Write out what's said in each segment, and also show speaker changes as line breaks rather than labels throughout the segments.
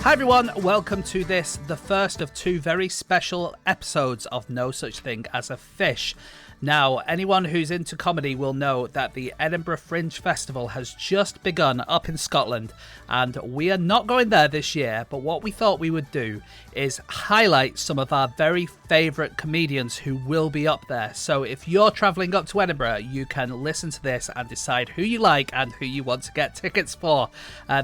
Hi everyone, welcome to this, the first of two very special episodes of No Such Thing as a Fish. Now, anyone who's into comedy will know that the Edinburgh Fringe Festival has just begun up in Scotland, and we are not going there this year, but what we thought we would do is highlight some of our very favourite comedians who will be up there. So if you're travelling up to Edinburgh, you can listen to this and decide who you like and who you want to get tickets for.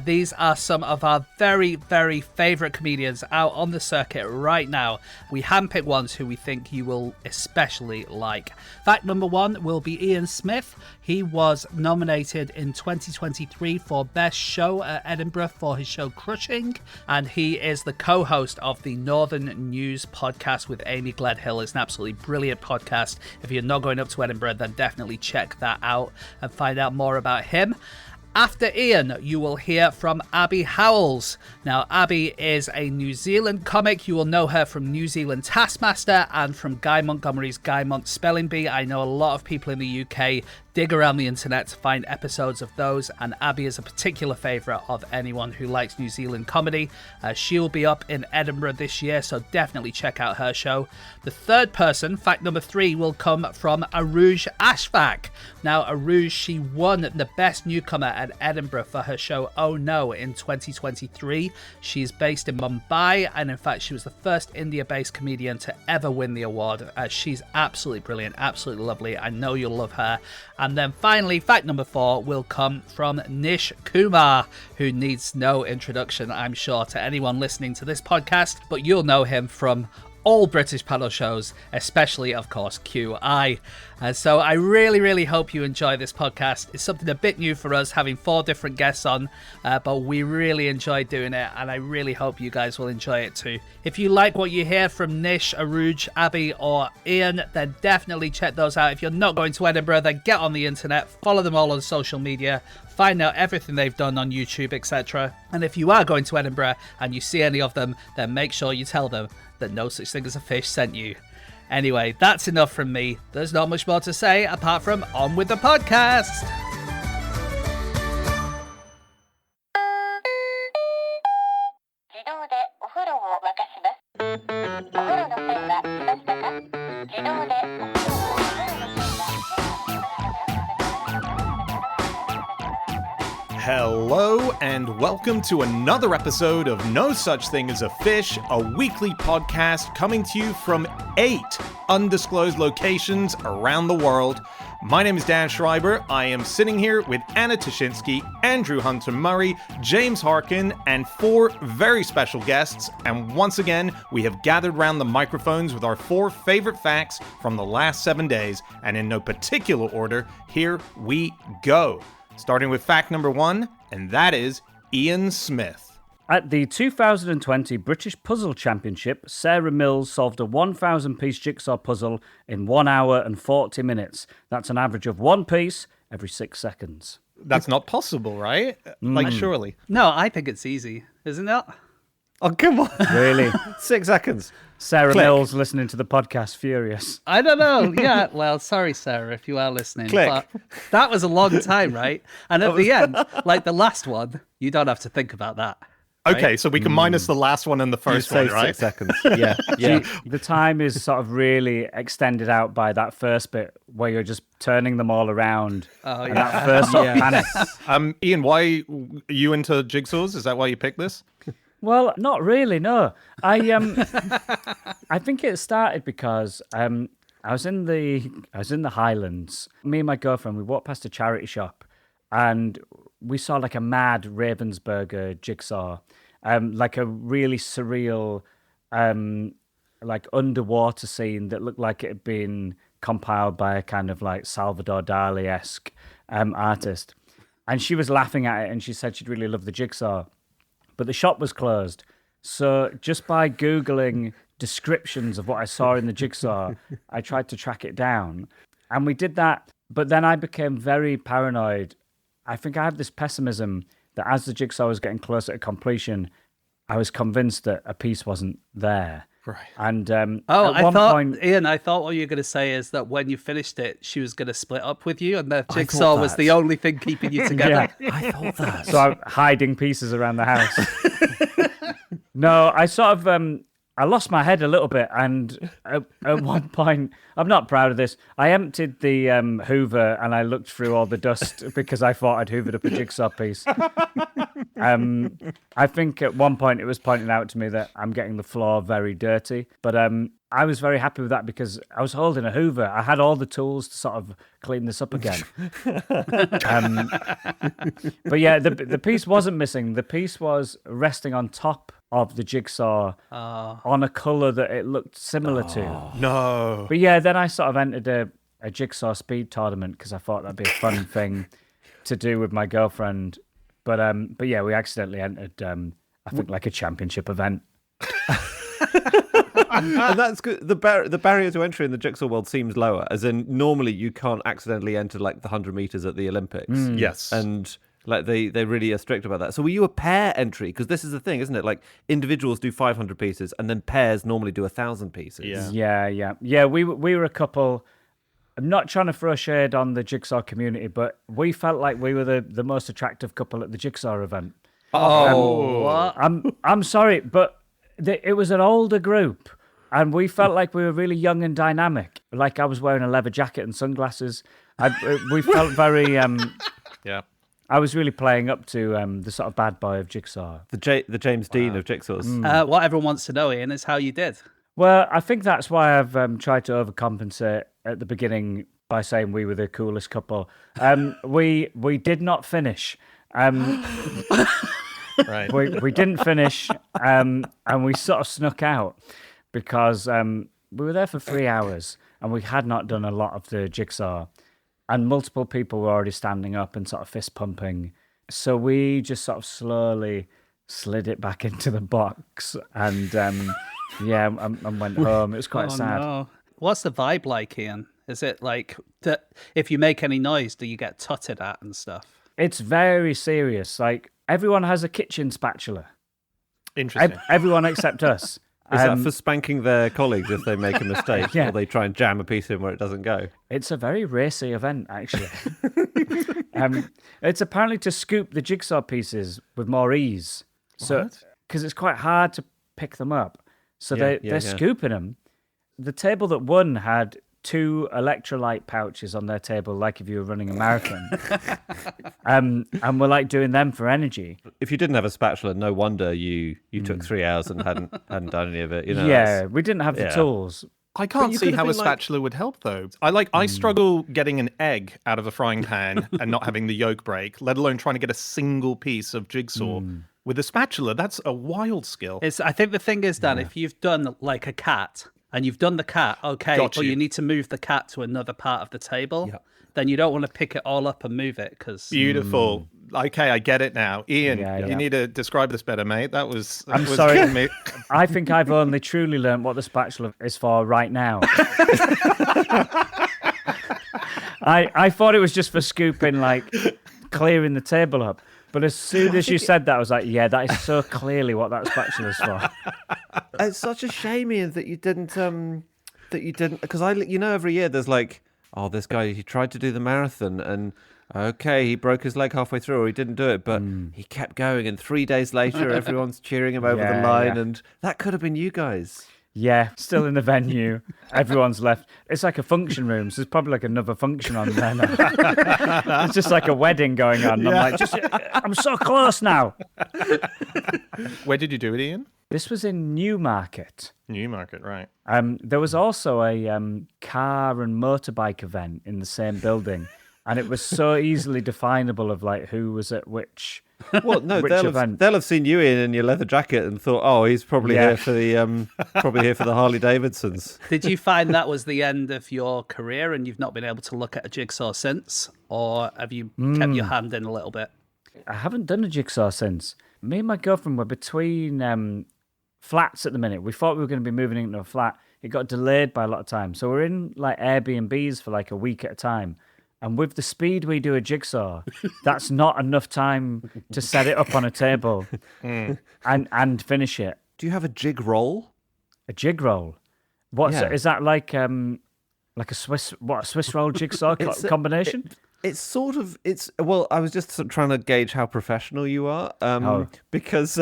These are some of our very, very favourite comedians out on the circuit right now. We handpicked ones who we think you will especially like. Fact number one will be Ian Smith. He was nominated in 2023 for Best Show at Edinburgh for his show Crushing, and he is the co-host of the Northern News podcast with Amy Gledhill. It's an absolutely brilliant podcast. If you're not going up to Edinburgh, then definitely check that out and find out more about him. After Ian, you will hear from Abby Howells. Now, Abby is a New Zealand comic. You will know her from New Zealand Taskmaster and from Guy Montgomery's Guy Mont Spelling Bee. I know a lot of people in the UK dig around the internet to find episodes of those, and Abby is a particular favourite of anyone who likes New Zealand comedy. She will be up in Edinburgh this year, so definitely check out her show. The third person, fact number 3, will come from Urooj Ashfaq. Now, Urooj, she won the Best Newcomer at Edinburgh for her show Oh No in 2023. She's based in Mumbai, and in fact, she was the first India-based comedian to ever win the award. She's absolutely brilliant, absolutely lovely. I know you'll love her. And then finally, fact number 4 will come from Nish Kumar, who needs no introduction, I'm sure, to anyone listening to this podcast, but you'll know him from all British panel shows, especially, of course, QI. So I really, really hope you enjoy this podcast. It's something a bit new for us, having 4 different guests on, but we really enjoy doing it, and I really hope you guys will enjoy it too. If you like what you hear from Nish, Urooj, Abby, or Ian, then definitely check those out. If you're not going to Edinburgh, then get on the internet, follow them all on social media, find out everything they've done on YouTube, etc. And if you are going to Edinburgh and you see any of them, then make sure you tell them that No Such Thing as a Fish sent you. Anyway, that's enough from me. There's not much more to say apart from on with the podcast.
Hello and welcome to another episode of No Such Thing as a Fish, a weekly podcast coming to you from 8 undisclosed locations around the world. My name is Dan Schreiber. I am sitting here with Anna Toshinsky, Andrew Hunter-Murray, James Harkin, and 4 very special guests. And once again, we have gathered around the microphones with our 4 favorite facts from the last 7 days. And in no particular order, here we go. Starting with fact number 1, and that is Ian Smith.
At the 2020 British Puzzle Championship, Sarah Mills solved a 1,000-piece jigsaw puzzle in 1 hour and 40 minutes. That's an average of 1 piece every 6 seconds.
That's not possible, right? Like, surely.
No, I think it's easy, isn't it?
Oh, come on.
Really?
6 seconds.
Sarah
Click.
Mills listening to the podcast, furious.
I don't know. Yeah, well, sorry, Sarah, if you are listening.
Click.
But that was a long time, right? And at the end, like the last one, you don't have to think about that. Right?
Okay, so we can minus the last one and the first one, right?
6 seconds. Yeah.
The time is sort of really extended out by that first bit where you're just turning them all around.
Oh,
And
yeah.
that first sort of panic.
Ian, why are you into jigsaws? Is that why you picked this?
Well, not really, no. I think it started because I was in the Highlands. Me and my girlfriend, we walked past a charity shop and we saw like a mad Ravensburger jigsaw, like a really surreal like underwater scene that looked like it had been compiled by a kind of like Salvador Dali-esque artist. And she was laughing at it and she said she'd really love the jigsaw. But the shop was closed. So just by Googling descriptions of what I saw in the jigsaw, I tried to track it down. And we did that. But then I became very paranoid. I think I had this pessimism that as the jigsaw was getting closer to completion, I was convinced that a piece wasn't there.
Right.
And
Ian, I thought what you were going to say is that when you finished it, she was going to split up with you, and the jigsaw was the only thing keeping you together.
Yeah.
I thought that.
So I'm hiding pieces around the house. No, I sort of I lost my head a little bit, and at one point, I'm not proud of this. I emptied the Hoover and I looked through all the dust because I thought I'd hoovered up a jigsaw piece. I think at one point it was pointing out to me that I'm getting the floor very dirty, but I was very happy with that because I was holding a Hoover. I had all the tools to sort of clean this up again. But yeah, the piece wasn't missing. The piece was resting on top of the jigsaw on a colour that it looked similar to.
No.
But yeah, then I sort of entered a jigsaw speed tournament because I thought that'd be a fun thing to do with my girlfriend. But yeah, we accidentally entered, I think, like a championship event.
And that's good. The barrier to entry in the jigsaw world seems lower, as in normally you can't accidentally enter like the 100 meters at the Olympics.
Yes.
And like they really are strict about that. So were you a pair entry? Because this is the thing, isn't it? Like individuals do 500 pieces and then pairs normally do 1,000 pieces.
Yeah. We were a couple. I'm not trying to throw shade on the jigsaw community, but we felt like we were the most attractive couple at the jigsaw event.
What?
I'm sorry, but it was an older group, and we felt like we were really young and dynamic. Like I was wearing a leather jacket and sunglasses. We felt very.
Yeah.
I was really playing up to the sort of bad boy of Jigsaw.
The James Dean of jigsaws.
What everyone wants to know, Ian, is how you did.
Well, I think that's why I've tried to overcompensate at the beginning by saying we were the coolest couple. We did not finish.
Right.
We didn't finish, and we sort of snuck out because we were there for 3 hours and we had not done a lot of the jigsaw, and multiple people were already standing up and sort of fist pumping. So we just sort of slowly slid it back into the box and and went home. It was quite sad.
No. What's the vibe like, Ian? Is it like that? If you make any noise, do you get tutted at and stuff?
It's very serious. Like everyone has a kitchen spatula.
Interesting.
Everyone except us.
Is that for spanking their colleagues if they make a mistake
Yeah.
or they try and jam a piece in where it doesn't go?
It's a very racy event, actually. It's apparently to scoop the jigsaw pieces with more ease. So, because it's quite hard to pick them up. So they're scooping them. The table that won had 2 electrolyte pouches on their table, like if you were running a marathon. And we're like doing them for energy.
If you didn't have a spatula, no wonder you took 3 hours and hadn't done any of it. You know,
Yeah, we didn't have the tools.
I can't
you
see
could
how a
have been like-
spatula would help, though. I struggle getting an egg out of a frying pan and not having the yolk break, let alone trying to get a single piece of jigsaw. With a spatula, that's a wild skill.
I think the thing is, Dan, if you've done like a cat and you've done the cat, okay,
Got
but
you.
you need to move the cat to another part of the table. Then you don't want to pick it all up and move it because
Beautiful. Okay, I get it now. Ian,
Yeah.
you need to describe this better, mate.
I'm sorry. I think I've only truly learned what the spatula is for right now. I thought it was just for scooping, like clearing the table up. But as soon as you said that, I was like, yeah, that is so clearly what that spatula's for.
It's such a shame, Ian, that you didn't because every year there's like, oh, this guy, he tried to do the marathon and okay, he broke his leg halfway through or he didn't do it, but he kept going, and 3 days later everyone's cheering him over the line, and that could have been you guys.
Yeah, still in the venue. Everyone's left. It's like a function room, so there's probably like another function on there now. It's just like a wedding going on. I'm like, I'm so close now.
Where did you do it, Ian?
This was in Newmarket.
Newmarket, right.
There was also a car and motorbike event in the same building, and it was so easily definable of like who was at which.
Well, no,
Which
they'll
event?
have seen you in your leather jacket and thought, oh, he's probably here for the Harley Davidsons.
Did you find that was the end of your career and you've not been able to look at a jigsaw since? Or have you kept your hand in a little bit?
I haven't done a jigsaw since. Me and my girlfriend were between flats at the minute. We thought we were going to be moving into a flat. It got delayed by a lot of time. So we're in like Airbnbs for like a week at a time. And with the speed we do a jigsaw, that's not enough time to set it up on a table and finish it.
Do you have a jig roll?
A jig roll? Is that like a Swiss roll jigsaw combination?
Well, I was just sort of trying to gauge how professional you are, because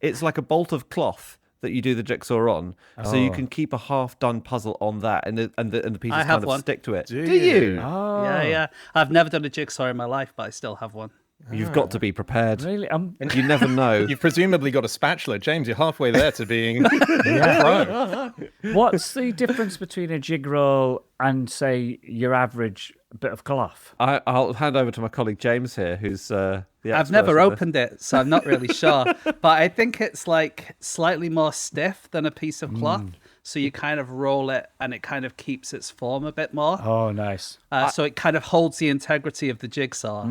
it's like a bolt of cloth that you do the jigsaw on, so you can keep a half-done puzzle on that, and the pieces
have
kind of
one.
stick to it.
Do
you?
Oh.
Yeah. I've never done a jigsaw in my life, but I still have one.
You've got to be prepared.
Really?
You never know.
You've presumably got a spatula. James, you're halfway there to being a pro.
What's the difference between a jig roll and, say, your average bit of cloth?
I'll hand over to my colleague James here, who's the
I've
expert
never
on this.
opened it, so I'm not really sure. But I think it's like slightly more stiff than a piece of cloth. So you kind of roll it and it kind of keeps its form a bit more.
Oh, nice.
So it kind of holds the integrity of the jigsaw.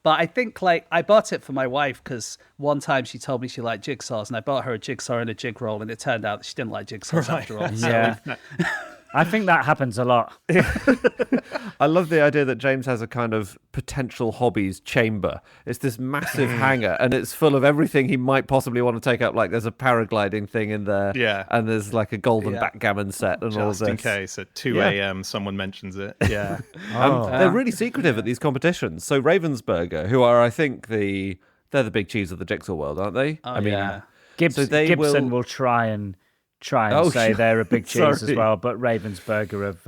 But I think like I bought it for my wife because one time she told me she liked jigsaws and I bought her a jigsaw and a jig roll and it turned out that she didn't like jigsaws after all. So
Yeah. I think that happens a lot.
I love the idea that James has a kind of potential hobbies chamber. It's this massive hangar, and it's full of everything he might possibly want to take up. Like there's a paragliding thing in there,
Yeah.
and there's like a golden backgammon set and all
Just
this.
in case at 2 a.m. someone mentions it. Yeah.
They're really secretive at these competitions. So Ravensburger, who are, I think, they're the big cheese of the jigsaw world, aren't they?
Oh,
I mean,
yeah.
Gibson will try and
Oh,
say
sure.
they're a big cheese as
Sorry.
well, but Ravensburger have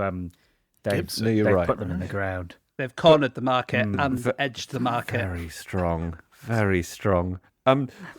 Gibson.
No, you're
they've
right.
put them in the ground.
They've cornered the market and edged the market.
Very strong. Very strong.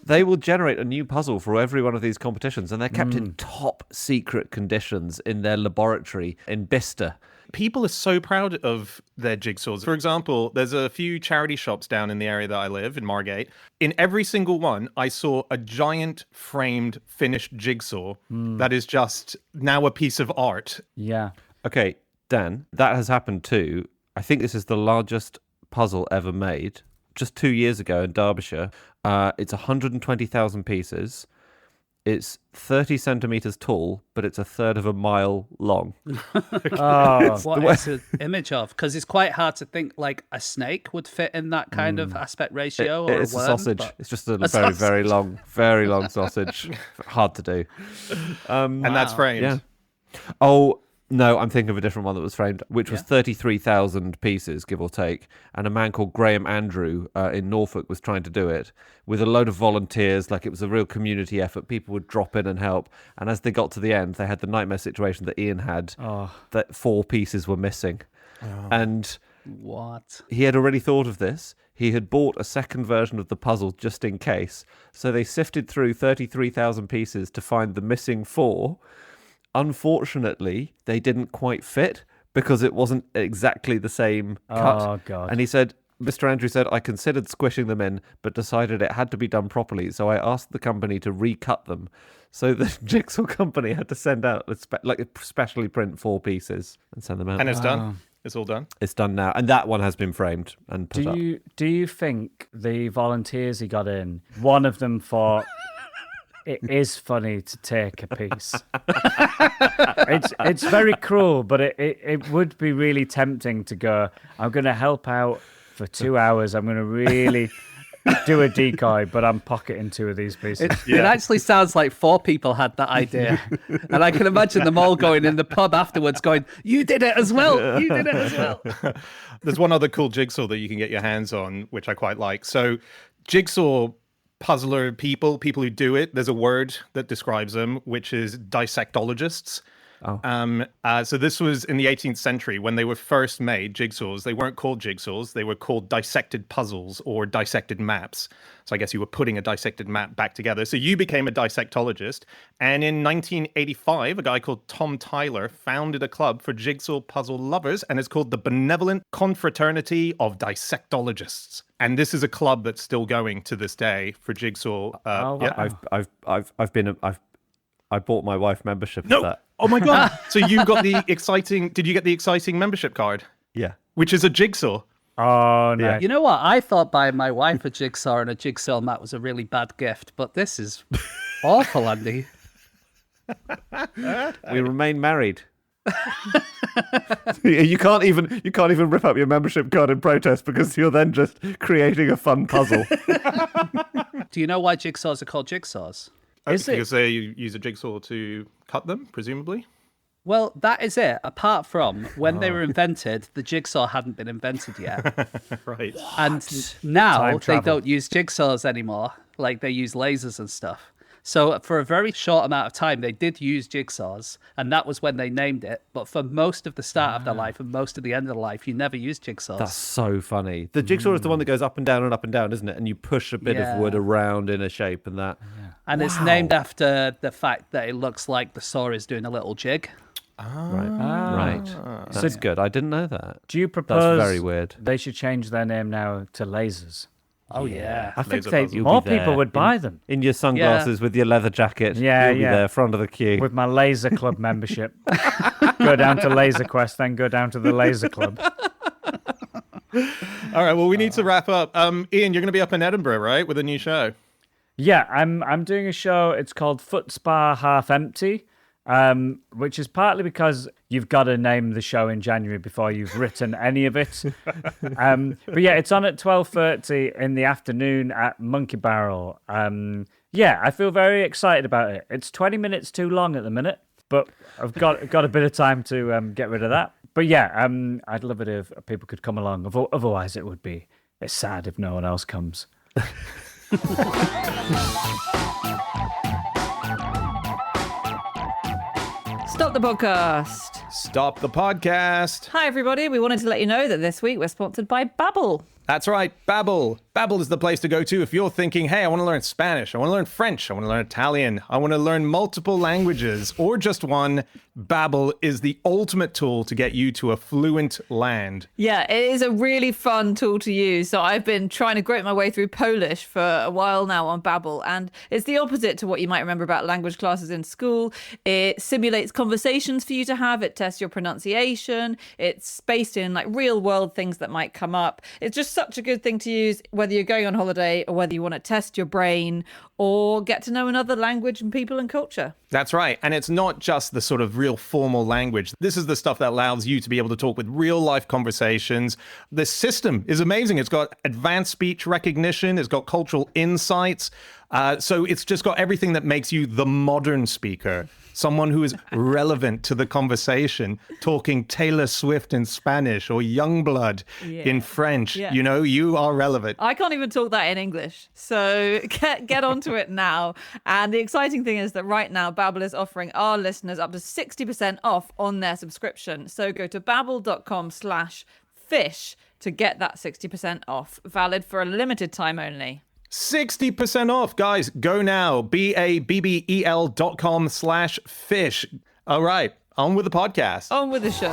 They will generate a new puzzle for every one of these competitions, and they're kept in top secret conditions in their laboratory in Bicester.
People are so proud of their jigsaws. For example, there's a few charity shops down in the area that I live, in Margate. In every single one, I saw a giant framed finished jigsaw that is just now a piece of art.
Yeah.
Okay, Dan, that has happened too. I think this is the largest puzzle ever made. Just 2 years ago in Derbyshire. It's 120,000 pieces. It's 30 centimeters tall, but it's a third of a mile long.
Oh,
What is an image of? Because it's quite hard to think like a snake would fit in that kind of aspect ratio. Or
It's
a
a
worm,
sausage.
but-
It's just a
sausage.
very long sausage. Hard to do.
And that's framed.
Yeah. Oh, no, I'm thinking of a different one that was framed, which was 33,000 pieces, give or take. And a man called Graham Andrew in Norfolk was trying to do it with a load of volunteers. Like it was a real community effort. People would drop in and help. And as they got to the end, they had the nightmare situation that Ian had, that 4 pieces were missing. And
What?
he had already thought of this. He had bought a second version of the puzzle just in case. So they sifted through 33,000 pieces to find the missing 4. Unfortunately, they didn't quite fit because it wasn't exactly the same cut.
Oh, God.
And he said, Mr. Andrew said, I considered squishing them in, but decided it had to be done properly. So I asked the company to recut them. So the Jigsaw company had to send out, specially print 4 pieces and send them out.
And it's done. It's all done.
It's done now. And that one has been framed and put up.
Do you think the volunteers he got in, one of them thought it is funny to take a piece? It's very cruel, but it would be really tempting to go, I'm going to help out for 2 hours. I'm going to really do a decoy, but I'm pocketing 2 of these pieces.
It actually sounds like 4 people had that idea. And I can imagine them all going in the pub afterwards going, you did it as well. You did it as well.
There's one other cool jigsaw that you can get your hands on, which I quite like. So jigsaw puzzler people who do it, there's a word that describes them, which is dissectologists. So this was in the 18th century when they were first made, jigsaws. They weren't called jigsaws. They were called dissected puzzles or dissected maps. So I guess you were putting a dissected map back together. So you became a dissectologist. And in 1985, a guy called Tom Tyler founded a club for jigsaw puzzle lovers, and it's called the Benevolent Confraternity of Dissectologists. And this is a club that's still going to this day for jigsaw.
wow.
I bought my wife membership of
No.
that.
Oh my God. So you got the exciting, did you get the exciting membership card?
Yeah.
Which is a jigsaw.
Oh, no.
You know what? I thought buying my wife a jigsaw and a jigsaw mat was a really bad gift, but this is awful, Andy.
We remain married. You can't even rip up your membership card in protest because you're then just creating a fun puzzle.
Do you know why jigsaws are called jigsaws?
Is it?
Because they use a jigsaw to cut them, presumably.
Well, that is it. Apart from when they were invented, the jigsaw hadn't been invented yet.
Right.
And now
Time
they
travel.
don't use jigsaws anymore. like they use lasers and stuff. So for a very short amount of time, they did use jigsaws, and that was when they named it. But for most of the start of their life and most of the end of their life, you never used jigsaws.
That's so funny. The jigsaw is the one that goes up and down, isn't it? And you push a bit of wood around in a shape and that.
Yeah.
And it's named after the fact that it looks like the saw is doing a little jig.
Right. That's good. I didn't know that.
Do you propose
That's very weird.
they should change their name now to lasers?
Oh, yeah.
I think
You'll
more
be there
people would buy them.
In your sunglasses with your leather jacket.
Yeah,
You'll be there, front of the queue.
With my Laser Club membership. Go down to Laser Quest, then go down to the Laser Club.
All right, well, we need to wrap up. Ian, you're going to be up in Edinburgh, right, with a new show?
Yeah, I'm doing a show. It's called Foot Spa Half Empty, which is partly because you've got to name the show in January before you've written any of it. But yeah, it's on at 12:30 in the afternoon at Monkey Barrel. Yeah, I feel very excited about it. It's 20 minutes too long at the minute, but I've got a bit of time to get rid of that. But yeah, I'd love it if people could come along. Otherwise, it's sad if no one else comes.
Stop the podcast.
Stop the podcast.
Hi, everybody. We wanted to let you know that this week we're sponsored by Babbel.
That's right, Babbel. Babbel is the place to go to if you're thinking, hey, I want to learn Spanish, I want to learn French, I want to learn Italian, I want to learn multiple languages, or just one. Babbel is the ultimate tool to get you to a fluent land.
Yeah, it is a really fun tool to use. So I've been trying to grope my way through Polish for a while now on Babbel, and it's the opposite to what you might remember about language classes in school. It simulates conversations for you to have. It tests your pronunciation. It's based in like real world things that might come up. It's just such a good thing to use whether you're going on holiday or whether you want to test your brain or get to know another language and people and culture.
That's right. And it's not just the sort of real formal language. This is the stuff that allows you to be able to talk with real life conversations. The system is amazing. It's got advanced speech recognition. It's got cultural insights. So it's just got everything that makes you the modern speaker, someone who is relevant to the conversation, talking Taylor Swift in Spanish or Youngblood in French.
Yeah.
You know, you are relevant.
I can't even talk that in English. So get onto it now. And the exciting thing is that right now, Babbel is offering our listeners up to 60% off on their subscription. So go to babbel.com/fish to get that 60% off, valid for a limited time only.
60% off, guys. Go now. babbel.com/fish. All right. On with the podcast.
On with the show.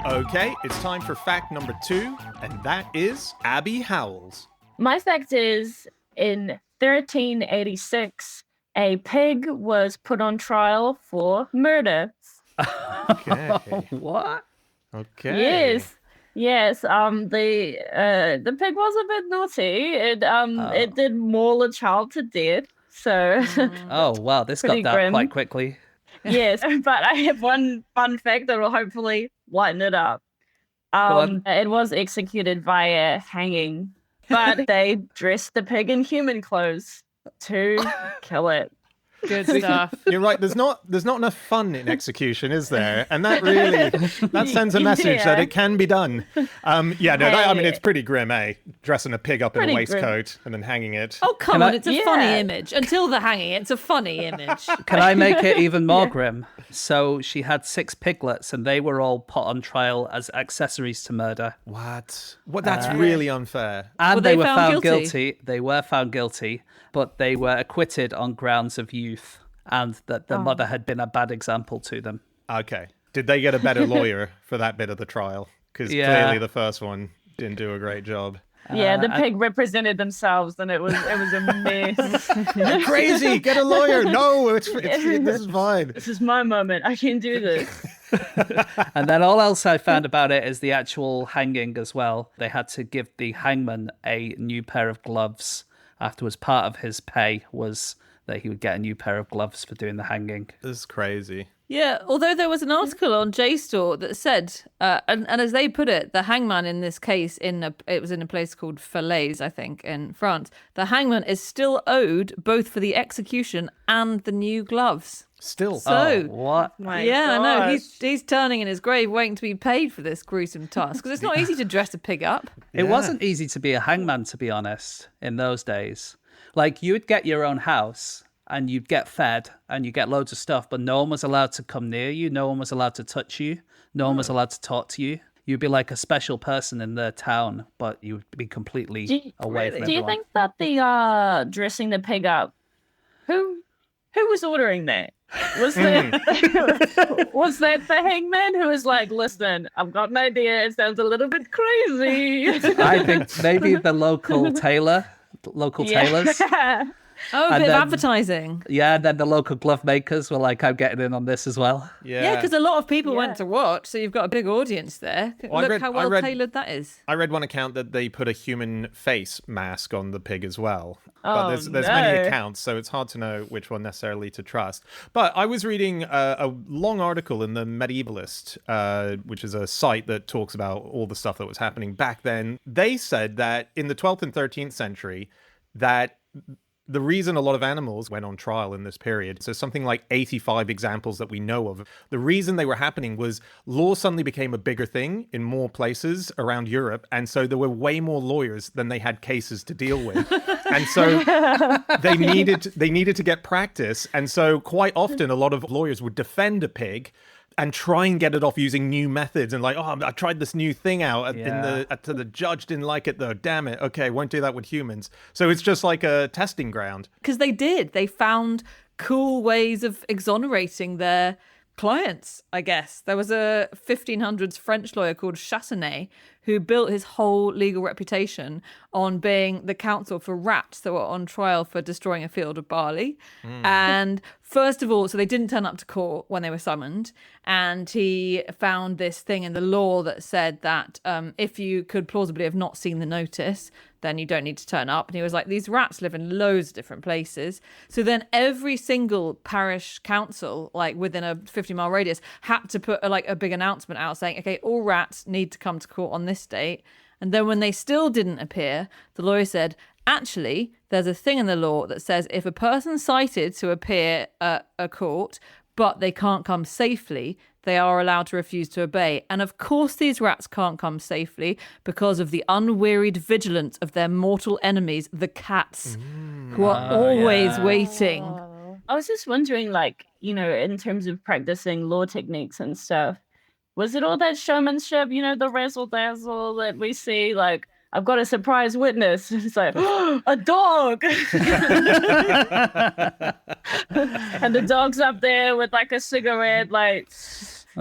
Okay, it's time for fact number 2, and that is Abby Howells.
My fact is, in 1386, a pig was put on trial for murder.
Okay.
What?
Okay.
Yes. The pig was a bit naughty. It did maul a child to death. So
Oh, wow. This got
Pretty
dark
grim.
quite quickly.
yes, but I have one fun fact that will hopefully lighten it up.
on.
It was executed via hanging, but they dressed the pig in human clothes to kill it.
Good stuff.
You're right. There's not enough fun in execution, is there? And that really sends a message that it can be done. I mean, it's pretty grim, eh? Dressing a pig up in a
Pretty
waistcoat and then hanging it.
Oh, come
Can
on.
I-
It's a
Yeah.
funny image. Until the hanging, it's a funny image.
Can I make it even more grim? So she had 6 piglets and they were all put on trial as accessories to murder.
What? That's really unfair.
And
Were
they
they
were
found
found
guilty?
guilty. They were found guilty, but they were acquitted on grounds of youth and that the mother had been a bad example to them.
Okay. Did they get a better lawyer for that bit of the trial? Because
Yeah.
clearly the first one didn't do a great job.
Yeah, the pig represented themselves, and it was a mess.
You're crazy. Get a lawyer. No, this is fine.
This is my moment. I can do this.
And then all else I found about it is the actual hanging as well. They had to give the hangman a new pair of gloves. Afterwards, part of his pay was that he would get a new pair of gloves for doing the hanging.
This is crazy.
Yeah, although there was an article on JSTOR that said, and as they put it, the hangman in this case, it was in a place called Falaise, I think, in France. The hangman is still owed both for the execution and the new gloves.
Still.
So,
What?
My
yeah, I know.
gosh.
He's turning in his grave waiting to be paid for this gruesome task because it's not easy to dress a pig up.
It wasn't easy to be a hangman, to be honest, in those days. Like, you would get your own house and you'd get fed and you get loads of stuff, but no one was allowed to come near you. No one was allowed to touch you. No one was allowed to talk to you. You'd be like a special person in the town, but you would be completely away from
Do you
everyone.
think that the dressing the pig up, who was ordering that? Was that was that the hangman who was like, listen, I've got an idea. It sounds a little bit crazy.
I think maybe the local tailors.
Oh, a
And
bit of
then-
advertising.
Yeah, and then the local glove makers were like, I'm getting in on this as well.
Yeah, because a lot of people went to watch, so you've got a big audience there.
Well,
Look how well tailored that is.
I read one account that they put a human face mask on the pig as well.
Oh,
But there's many
no.
accounts, so it's hard to know which one necessarily to trust. But I was reading a long article in the Medievalist, which is a site that talks about all the stuff that was happening back then. They said that in the 12th and 13th century, that the reason a lot of animals went on trial in this period, so something like 85 examples that we know of, the reason they were happening was law suddenly became a bigger thing in more places around Europe. And so there were way more lawyers than they had cases to deal with. And so they needed to get practice. And so quite often a lot of lawyers would defend a pig and try and get it off using new methods and like, oh, I tried this new thing out to the judge didn't like it though. Damn it. Okay, won't do that with humans. So it's just like a testing ground.
Because they found cool ways of exonerating their clients, I guess. There was a 1500s French lawyer called Chassenet who built his whole legal reputation on being the counsel for rats that were on trial for destroying a field of barley. And first of all, so they didn't turn up to court when they were summoned. And he found this thing in the law that said that if you could plausibly have not seen the notice, then you don't need to turn up. And he was like, these rats live in loads of different places. So then every single parish council, like within a 50-mile radius, had to put a big announcement out saying, okay, all rats need to come to court on this date. And then when they still didn't appear, the lawyer said, actually, there's a thing in the law that says if a person's cited to appear at a court, but they can't come safely, they are allowed to refuse to obey. And of course these rats can't come safely because of the unwearied vigilance of their mortal enemies, the cats, who are always waiting.
I was just wondering, like, in terms of practicing law techniques and stuff, was it all that showmanship, the razzle dazzle that we see? Like, I've got a surprise witness. It's like, a dog. And the dog's up there with like a cigarette, like,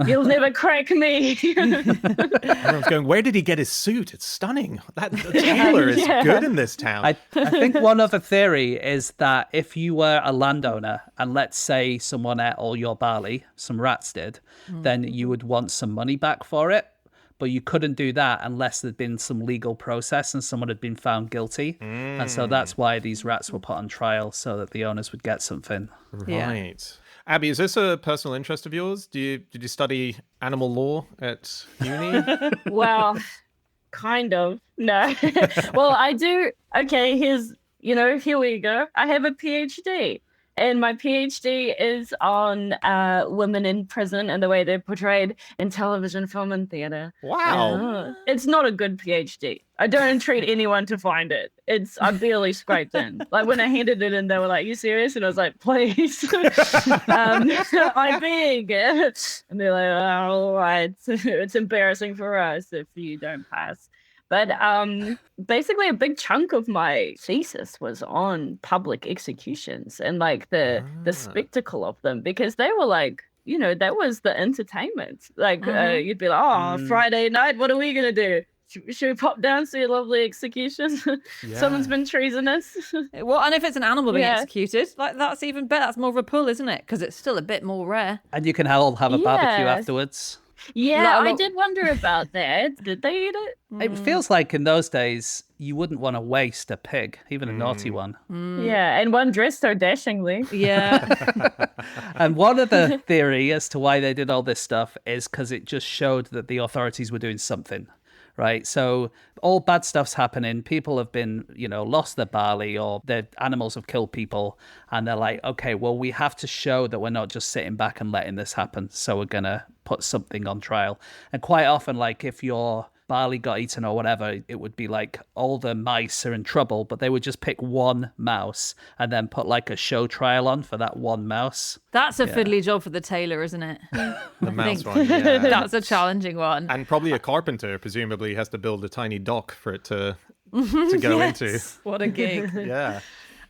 you'll never crack me.
Everyone's going, where did he get his suit? It's stunning. The tailor is good in this town.
I think one other theory is that if you were a landowner and let's say someone ate all your barley, some rats did, then you would want some money back for it. But you couldn't do that unless there'd been some legal process and someone had been found guilty. And so that's why these rats were put on trial, so that the owners would get something.
Right. Abby, is this a personal interest of yours? Did you study animal law at uni?
Well, kind of. No. Well, I do. Okay, here we go. I have a PhD. And my PhD is on women in prison and the way they're portrayed in television, film, and theater.
Wow.
It's not a good PhD. I don't entreat anyone to find it. I barely scraped in. Like when I handed it in, they were like, "You serious?" And I was like, "Please, I beg." And they're like, "Oh, all right, it's embarrassing for us if you don't pass." But basically, a big chunk of my thesis was on public executions and like the spectacle of them, because they were like, that was the entertainment. Like you'd be like, "Oh, Friday night, what are we gonna do? Should we pop down, see a lovely execution? Someone's been treasonous."
Well, and if it's an animal being executed, like that's even better. That's more of a pull, isn't it? Because it's still a bit more rare.
And you can all have a barbecue
Yeah.
afterwards.
Yeah, I did wonder about that. Did they eat it?
It feels like in those days, you wouldn't want to waste a pig, even a naughty one.
Yeah, and one dressed so dashingly.
Yeah.
And one of the theory as to why they did all this stuff is because it just showed that the authorities were doing something, right? So all bad stuff's happening. People have been, lost their barley, or their animals have killed people. And they're like, okay, well, we have to show that we're not just sitting back and letting this happen. So we're going to put something on trial. And quite often, like if your barley got eaten or whatever, it would be like all the mice are in trouble, but they would just pick one mouse and then put like a show trial on for that one mouse.
That's a fiddly job for the tailor, isn't it?
The mouse one, yeah.
That's a challenging one.
And probably a carpenter, presumably, has to build a tiny dock for it to go into.
What a gig.
Yeah.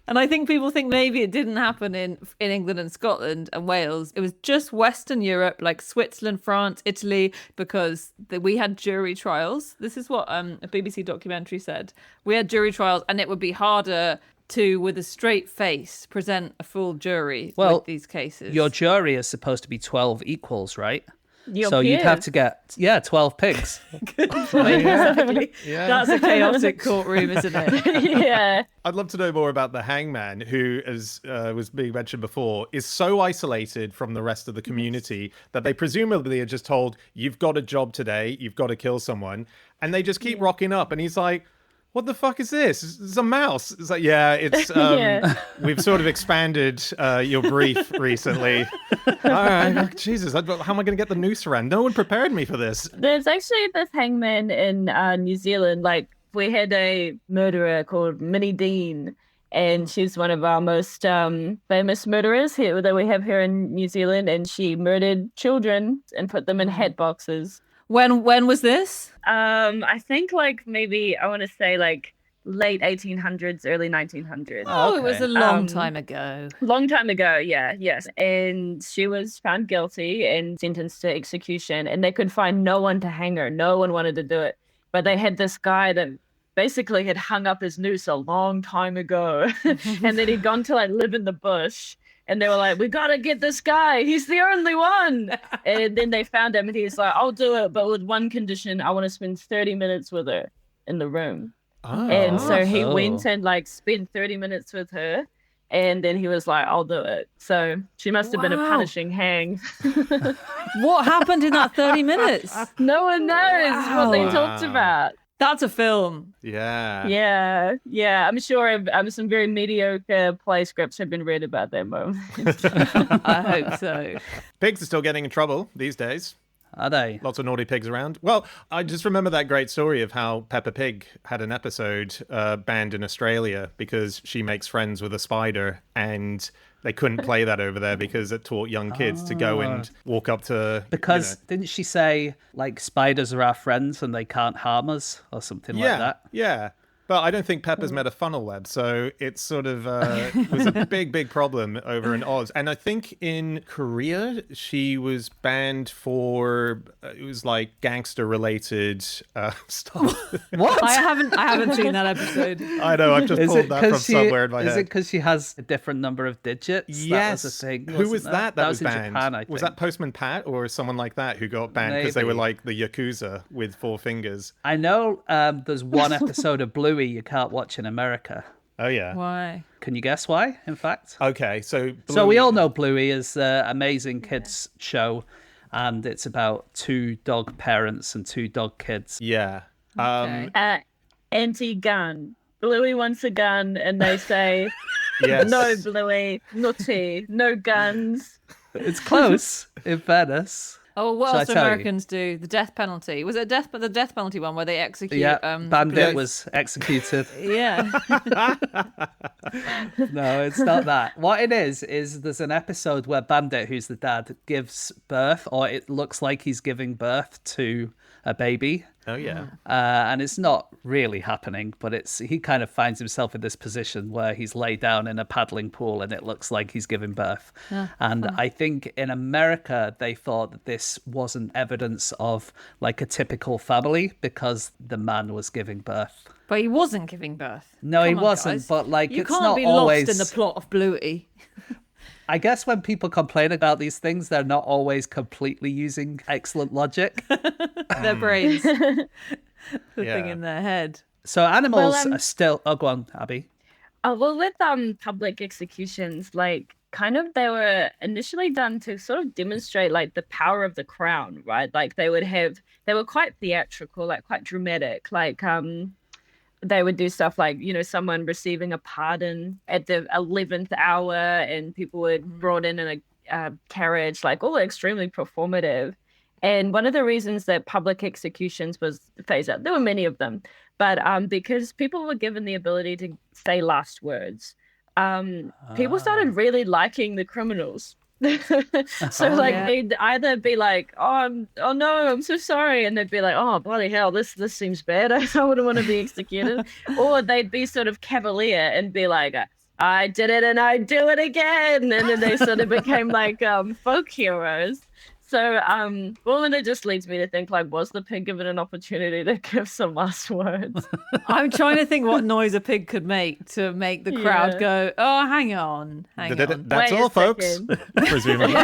And I think people think maybe it didn't happen in England and Scotland and Wales. It was just Western Europe, like Switzerland, France, Italy, because we had jury trials. This is what a BBC documentary said. We had jury trials, and it would be harder to, with a straight face, present a full jury with these cases.
Your jury is supposed to be 12 equals, right?
Your
so
peers.
you'd have to get 12 pigs.
Exactly.
Yeah.
That's a chaotic courtroom, isn't it?
Yeah.
I'd love to know more about the hangman, who, as was being mentioned before, is so isolated from the rest of the community that they presumably are just told, you've got a job today, you've got to kill someone. And they just keep rocking up. And he's like, what the fuck is this? It's a mouse. It's like, it's we've sort of expanded your brief recently. All right, Jesus, how am I going to get the noose around? No one prepared me for this.
There's actually this hangman in New Zealand. Like, we had a murderer called Minnie Dean, and she's one of our most famous murderers here that we have here in New Zealand, and she murdered children and put them in hat boxes.
When was this?
I think maybe I want to say late 1800s, early 1900s.
Oh, it was a long time ago.
Long time ago, yes. And she was found guilty and sentenced to execution, and they could find no one to hang her. No one wanted to do it. But they had this guy that basically had hung up his noose a long time ago. And then he'd gone to live in the bush. And they were like, we got to get this guy. He's the only one. And then they found him, and he's like, I'll do it, but with one condition. I want to spend 30 minutes with her in the room.
Oh.
And so he went and spent 30 minutes with her. And then he was like, I'll do it. So she must have been a punishing hang.
What happened in that 30 minutes?
No one knows what they talked about.
That's a film.
Yeah.
Yeah. I'm sure some very mediocre play scripts have been read about that moment.
I hope so.
Pigs are still getting in trouble these days.
Are they?
Lots of naughty pigs around. Well, I just remember that great story of how Peppa Pig had an episode banned in Australia because she makes friends with a spider, and they couldn't play that over there because it taught young kids to go and walk up to...
Because didn't she say, spiders are our friends and they can't harm us or something like that?
Yeah. But I don't think Peppa's met a funnel web, so it sort of was a big problem over in Oz. And I think in Korea, she was banned for, it was gangster-related stuff.
What?
I haven't seen that episode.
I know, I've just pulled that from somewhere in my head.
Is it because she has a different number of digits?
Yes.
That was a thing.
Who was that? That was
in
banned.
Japan, I think.
Was that Postman Pat or someone like that who got banned because they were
Maybe.
like the Yakuza with 4 fingers?
I know there's one episode of Bluey you can't watch in America.
Oh, yeah.
Why?
Can you guess why, in fact?
Okay, so...
So we all know Bluey is an amazing kids show, and it's about 2 dog parents and 2 dog kids.
Yeah.
Okay.
Anti-gun. Bluey wants a gun, and they say,
Yes.
no, Bluey, naughty, no guns.
It's close, in fairness.
Oh, what
Shall
else
I
do
tell you?
Americans do? The death penalty. Was it the death penalty one where they execute?
Yeah, Bandit
Bluey?
was executed.
Yeah.
No, it's not that. What it is there's an episode where Bandit, who's the dad, gives birth, or it looks like he's giving birth to a baby.
Oh, yeah.
And it's not really happening, but he kind of finds himself in this position where he's laid down in a paddling pool and it looks like he's giving birth. And I think in America, they thought that this wasn't evidence of a typical family because the man was giving birth.
But he wasn't giving birth.
No, he
Come on,
wasn't,
guys.
but
you
it's
can't
not
be
always...
lost in the plot of Bluey.
I guess when people complain about these things, they're not always completely using excellent logic.
Their brains. The
Yeah.
thing in their head.
So animals
Well,
are still... Oh, go on, Abby.
Well, with public executions, kind of they were initially done to sort of demonstrate like the power of the crown, right? Like they were quite theatrical, like quite dramatic, like they would do stuff like, someone receiving a pardon at the 11th hour, and people were brought in a carriage, like all extremely performative. And one of the reasons that public executions was phased out, there were many of them, but because people were given the ability to say last words, people started really liking the criminals. So they'd either be like, oh no, I'm so sorry, and they'd be like, oh bloody hell, this seems bad, I wouldn't want to be executed. Or they'd be sort of cavalier and be like, I did it and I do it again, and then they sort of became like folk heroes. So, well, then it just leads me to think, like, was the pig given an opportunity to give some last words?
I'm trying to think what noise a pig could make to make the crowd go, oh, hang on.
That's all, folks. Presumably.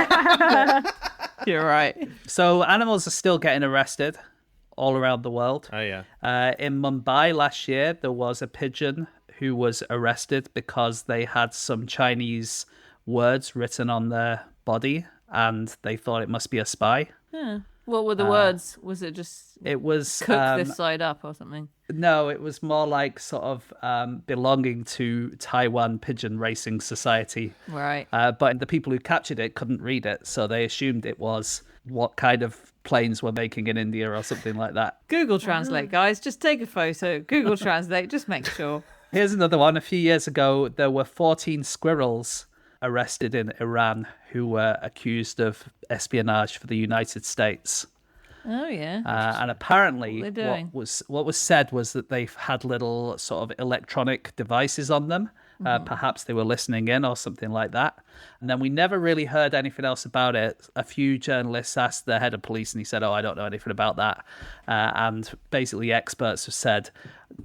You're right.
So animals are still getting arrested all around the world.
Oh, yeah.
In Mumbai last year, there was a pigeon who was arrested because they had some Chinese words written on their body, and they thought it must be a spy.
Yeah. What were the words? Was it just
it was
cook this side up or something?
No, it was more like sort of belonging to Taiwan Pigeon Racing Society.
Right.
But the people who captured it couldn't read it, so they assumed it was what kind of planes were making in India or something like that.
Google Translate, guys. Just take a photo. Google Translate. Just make sure.
Here's another one. A few years ago, there were 14 squirrels arrested in Iran who were accused of espionage for the United States.
Oh yeah.
And apparently what was said was that they've had little sort of electronic devices on them. Perhaps they were listening in or something like that. And then we never really heard anything else about it. A few journalists asked the head of police and he said, I don't know anything about that. And basically experts have said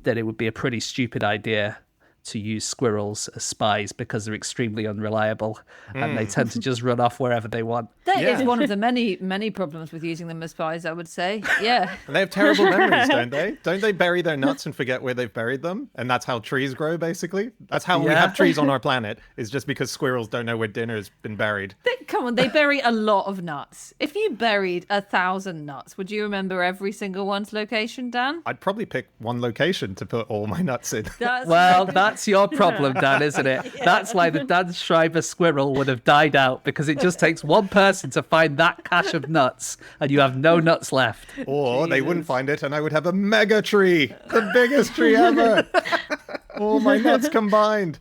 that it would be a pretty stupid idea to use squirrels as spies because they're extremely unreliable and they tend to just run off wherever they want.
That is one of the many problems with using them as spies, I would say. Yeah.
And they have terrible memories, don't they? Don't they bury their nuts and forget where they've buried them? And that's how trees grow, basically? That's how we have trees on our planet, is just because squirrels don't know where dinner's been buried.
Come on, they bury a lot of nuts. If you buried 1,000 nuts, would you remember every single one's location, Dan?
I'd probably pick one location to put all my nuts in.
That's your problem, Dan, isn't it? Yeah. That's like the Dan Schreiber squirrel would have died out because it just takes one person to find that cache of nuts and you have no nuts left.
Or they wouldn't find it and I would have a mega tree, the biggest tree ever. All my nuts combined.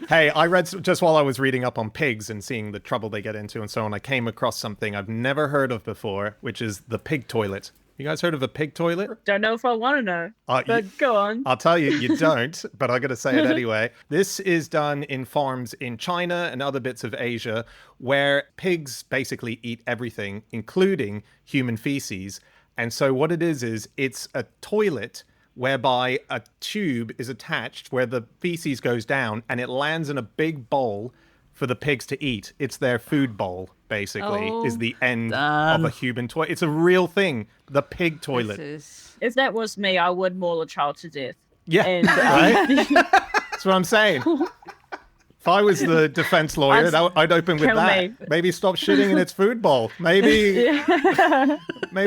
Hey, I read, just while I was reading up on pigs and seeing the trouble they get into and so on, I came across something I've never heard of before, which is the pig toilet. You guys heard of a pig toilet?
Don't know if I want to know, but go on.
I'll tell you, you don't, but I'm going to say it anyway. This is done in farms in China and other bits of Asia where pigs basically eat everything, including human feces. And so what it is it's a toilet whereby a tube is attached where the feces goes down and it lands in a big bowl for the pigs to eat. It's their food bowl, basically, is the end of a human toilet. It's a real thing, the pig toilet.
If that was me, I would maul a child to death.
Yeah,
and,
right? That's what I'm saying. If I was the defense lawyer, I'd open with that. Maybe stop shitting in its food bowl. Maybe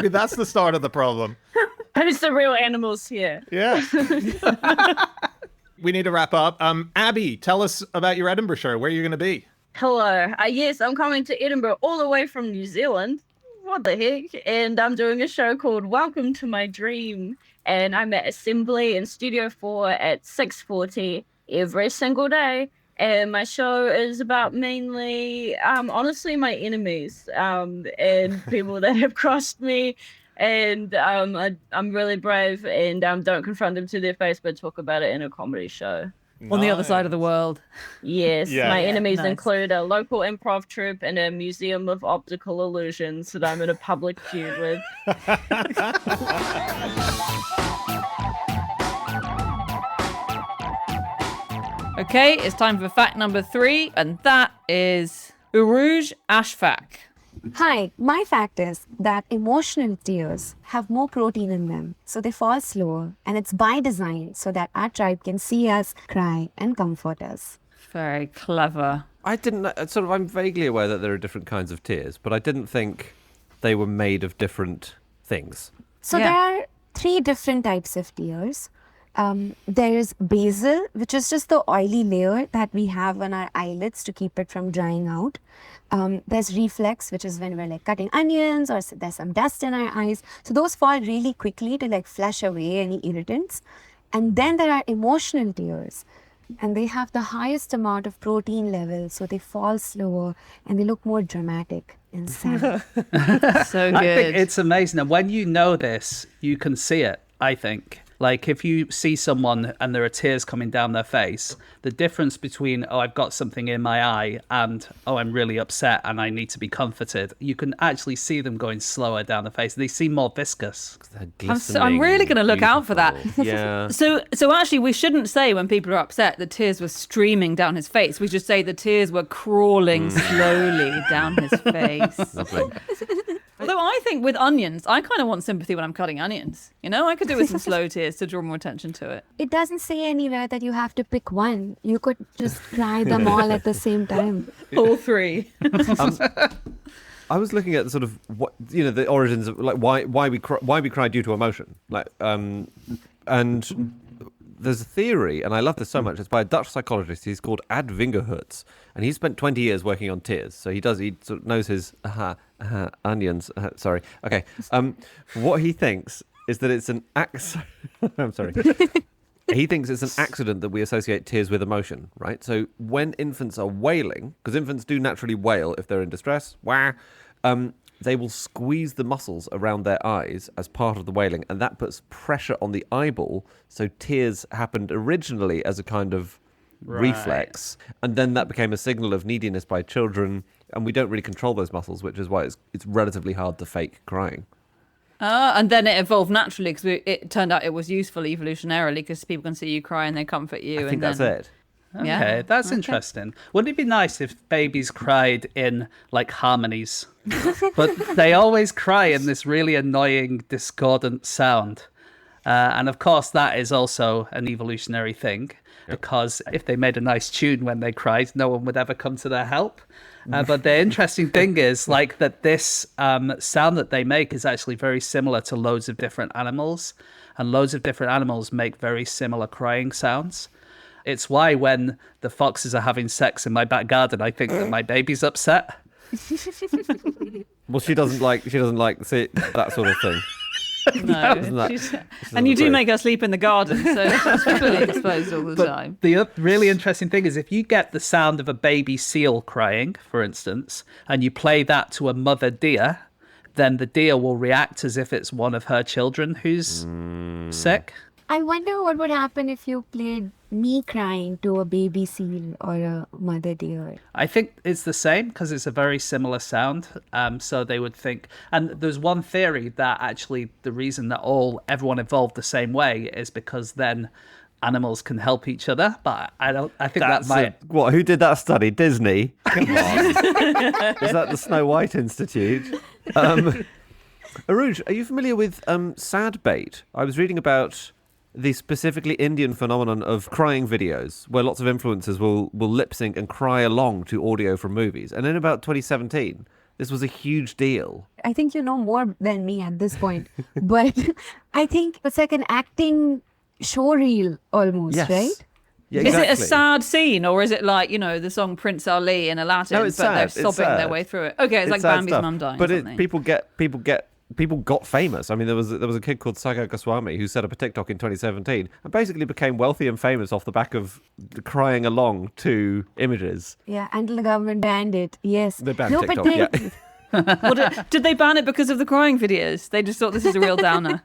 that's the start of the problem.
Who's the real animals here?
Yeah. We need to wrap up. Abby, tell us about your Edinburgh show. Where are you going to be?
Hello. Yes, I'm coming to Edinburgh all the way from New Zealand. What the heck? And I'm doing a show called Welcome to My Dream. And I'm at Assembly in Studio 4 at 6:40 every single day. And my show is about mainly, honestly, my enemies and people that have crossed me. And I'm really brave and don't confront them to their face, but talk about it in a comedy show.
On the other side of the world.
Yes, my enemies include a local improv troupe and a museum of optical illusions that I'm in a public feud with.
Okay, it's time for fact number 3, and that is Urooj Ashfaq.
Hi, my fact is that emotional tears have more protein in them, so they fall slower, and it's by design so that our tribe can see us, cry, and comfort us.
Very clever.
I didn't I'm vaguely aware that there are different kinds of tears, but I didn't think they were made of different things.
So there are 3 different types of tears. There is basal, which is just the oily layer that we have on our eyelids to keep it from drying out. There's reflex, which is when we're like cutting onions or there's some dust in our eyes. So those fall really quickly to like flush away any irritants. And then there are emotional tears, and they have the highest amount of protein levels, so they fall slower and they look more dramatic and sad.
So good.
I think it's amazing. And when you know this, you can see it, I think. Like if you see someone and there are tears coming down their face, the difference between, oh, I've got something in my eye and, oh, I'm really upset and I need to be comforted, you can actually see them going slower down the face. They seem more viscous.
I'm really going to look out for that.
Yeah.
So actually, we shouldn't say when people are upset the tears were streaming down his face. We should say the tears were crawling slowly down his face.
Lovely.
Although I think with onions, I kind of want sympathy when I'm cutting onions. You know, I could do with some slow tears to draw more attention to it.
It doesn't say anywhere that you have to pick one. You could just cry them all at the same time.
All 3.
I was looking at sort of what the origins of like why we cry due to emotion, like and there's a theory, and I love this so much. It's by a Dutch psychologist. He's called Ad Vingerhoots, and he spent 20 years working on tears. So he sort of knows his onions. Sorry. Okay. What he thinks is that it's an I'm sorry. He thinks it's an accident that we associate tears with emotion, right? So when infants are wailing, because infants do naturally wail if they're in distress, they will squeeze the muscles around their eyes as part of the wailing, and that puts pressure on the eyeball. So tears happened originally as a kind of reflex, and then that became a signal of neediness by children, and we don't really control those muscles, which is why it's relatively hard to fake crying.
And then it evolved naturally because it turned out it was useful evolutionarily because people can see you cry and they comfort you.
I think that's it.
Okay, that's interesting. Wouldn't it be nice if babies cried in like harmonies? But they always cry in this really annoying, discordant sound. And of course, that is also an evolutionary thing, because if they made a nice tune when they cried, no one would ever come to their help. But the interesting thing is like that this sound that they make is actually very similar to loads of different animals, and loads of different animals make very similar crying sounds. It's why when the foxes are having sex in my back garden, I think that my baby's upset.
Well, she doesn't like see that sort of thing.
No, and you do make her sleep in the garden, so she's fully exposed all the time.
The really interesting thing is if you get the sound of a baby seal crying, for instance, and you play that to a mother deer, then the deer will react as if it's one of her children who's sick.
I wonder what would happen if you played me crying to a baby seal or a mother deer.
I think it's the same because it's a very similar sound. So they would think, and there's one theory that actually the reason that everyone evolved the same way is because then animals can help each other. But I think that might.
What? Who did that study? Disney? Come on. Is that the Snow White Institute? Urooj, are you familiar with sad bait? I was reading about the specifically Indian phenomenon of crying videos, where lots of influencers will lip sync and cry along to audio from movies. And in about 2017, this was a huge deal.
I think you know more than me at this point, but I think it's like an acting show reel almost,
Yes.
right?
Yeah,
Is
exactly.
it a sad scene, or is it like, the song Prince Ali in Aladdin,
No, it's
but
sad.
they're
It's
sobbing
sad.
their way through it? Okay, it's like
sad
Bambi's
stuff.
mum dying.
But
or something.
people got famous. I mean, there was a kid called Sagar Goswami who set up a TikTok in 2017 and basically became wealthy and famous off the back of crying along to images.
Yeah, until the government banned it. Yes.
They banned
no,
TikTok,
but they,
yeah.
Well, did they ban it because of the crying videos? They just thought this is a real downer.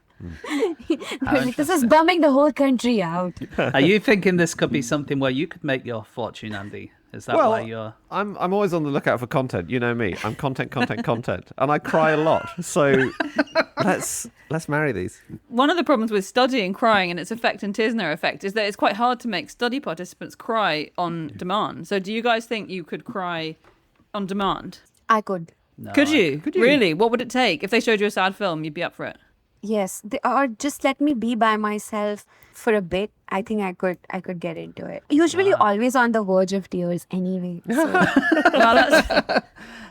this is bumming the whole country out.
Are you thinking this could be something where you could make your fortune, Andy? Is that why you're...
I'm always on the lookout for content. You know me. I'm content, and I cry a lot. So let's marry these.
One of the problems with studying crying and its effect and Tisner effect is that it's quite hard to make study participants cry on demand. So do you guys think you could cry on demand?
I could.
No,
Could you?
Could you?
Really? What would it take? If they showed you a sad film, you'd be up for it.
Yes, or just let me be by myself for a bit. I think I could get into it. Usually, always on the verge of tears anyway. So.
Well,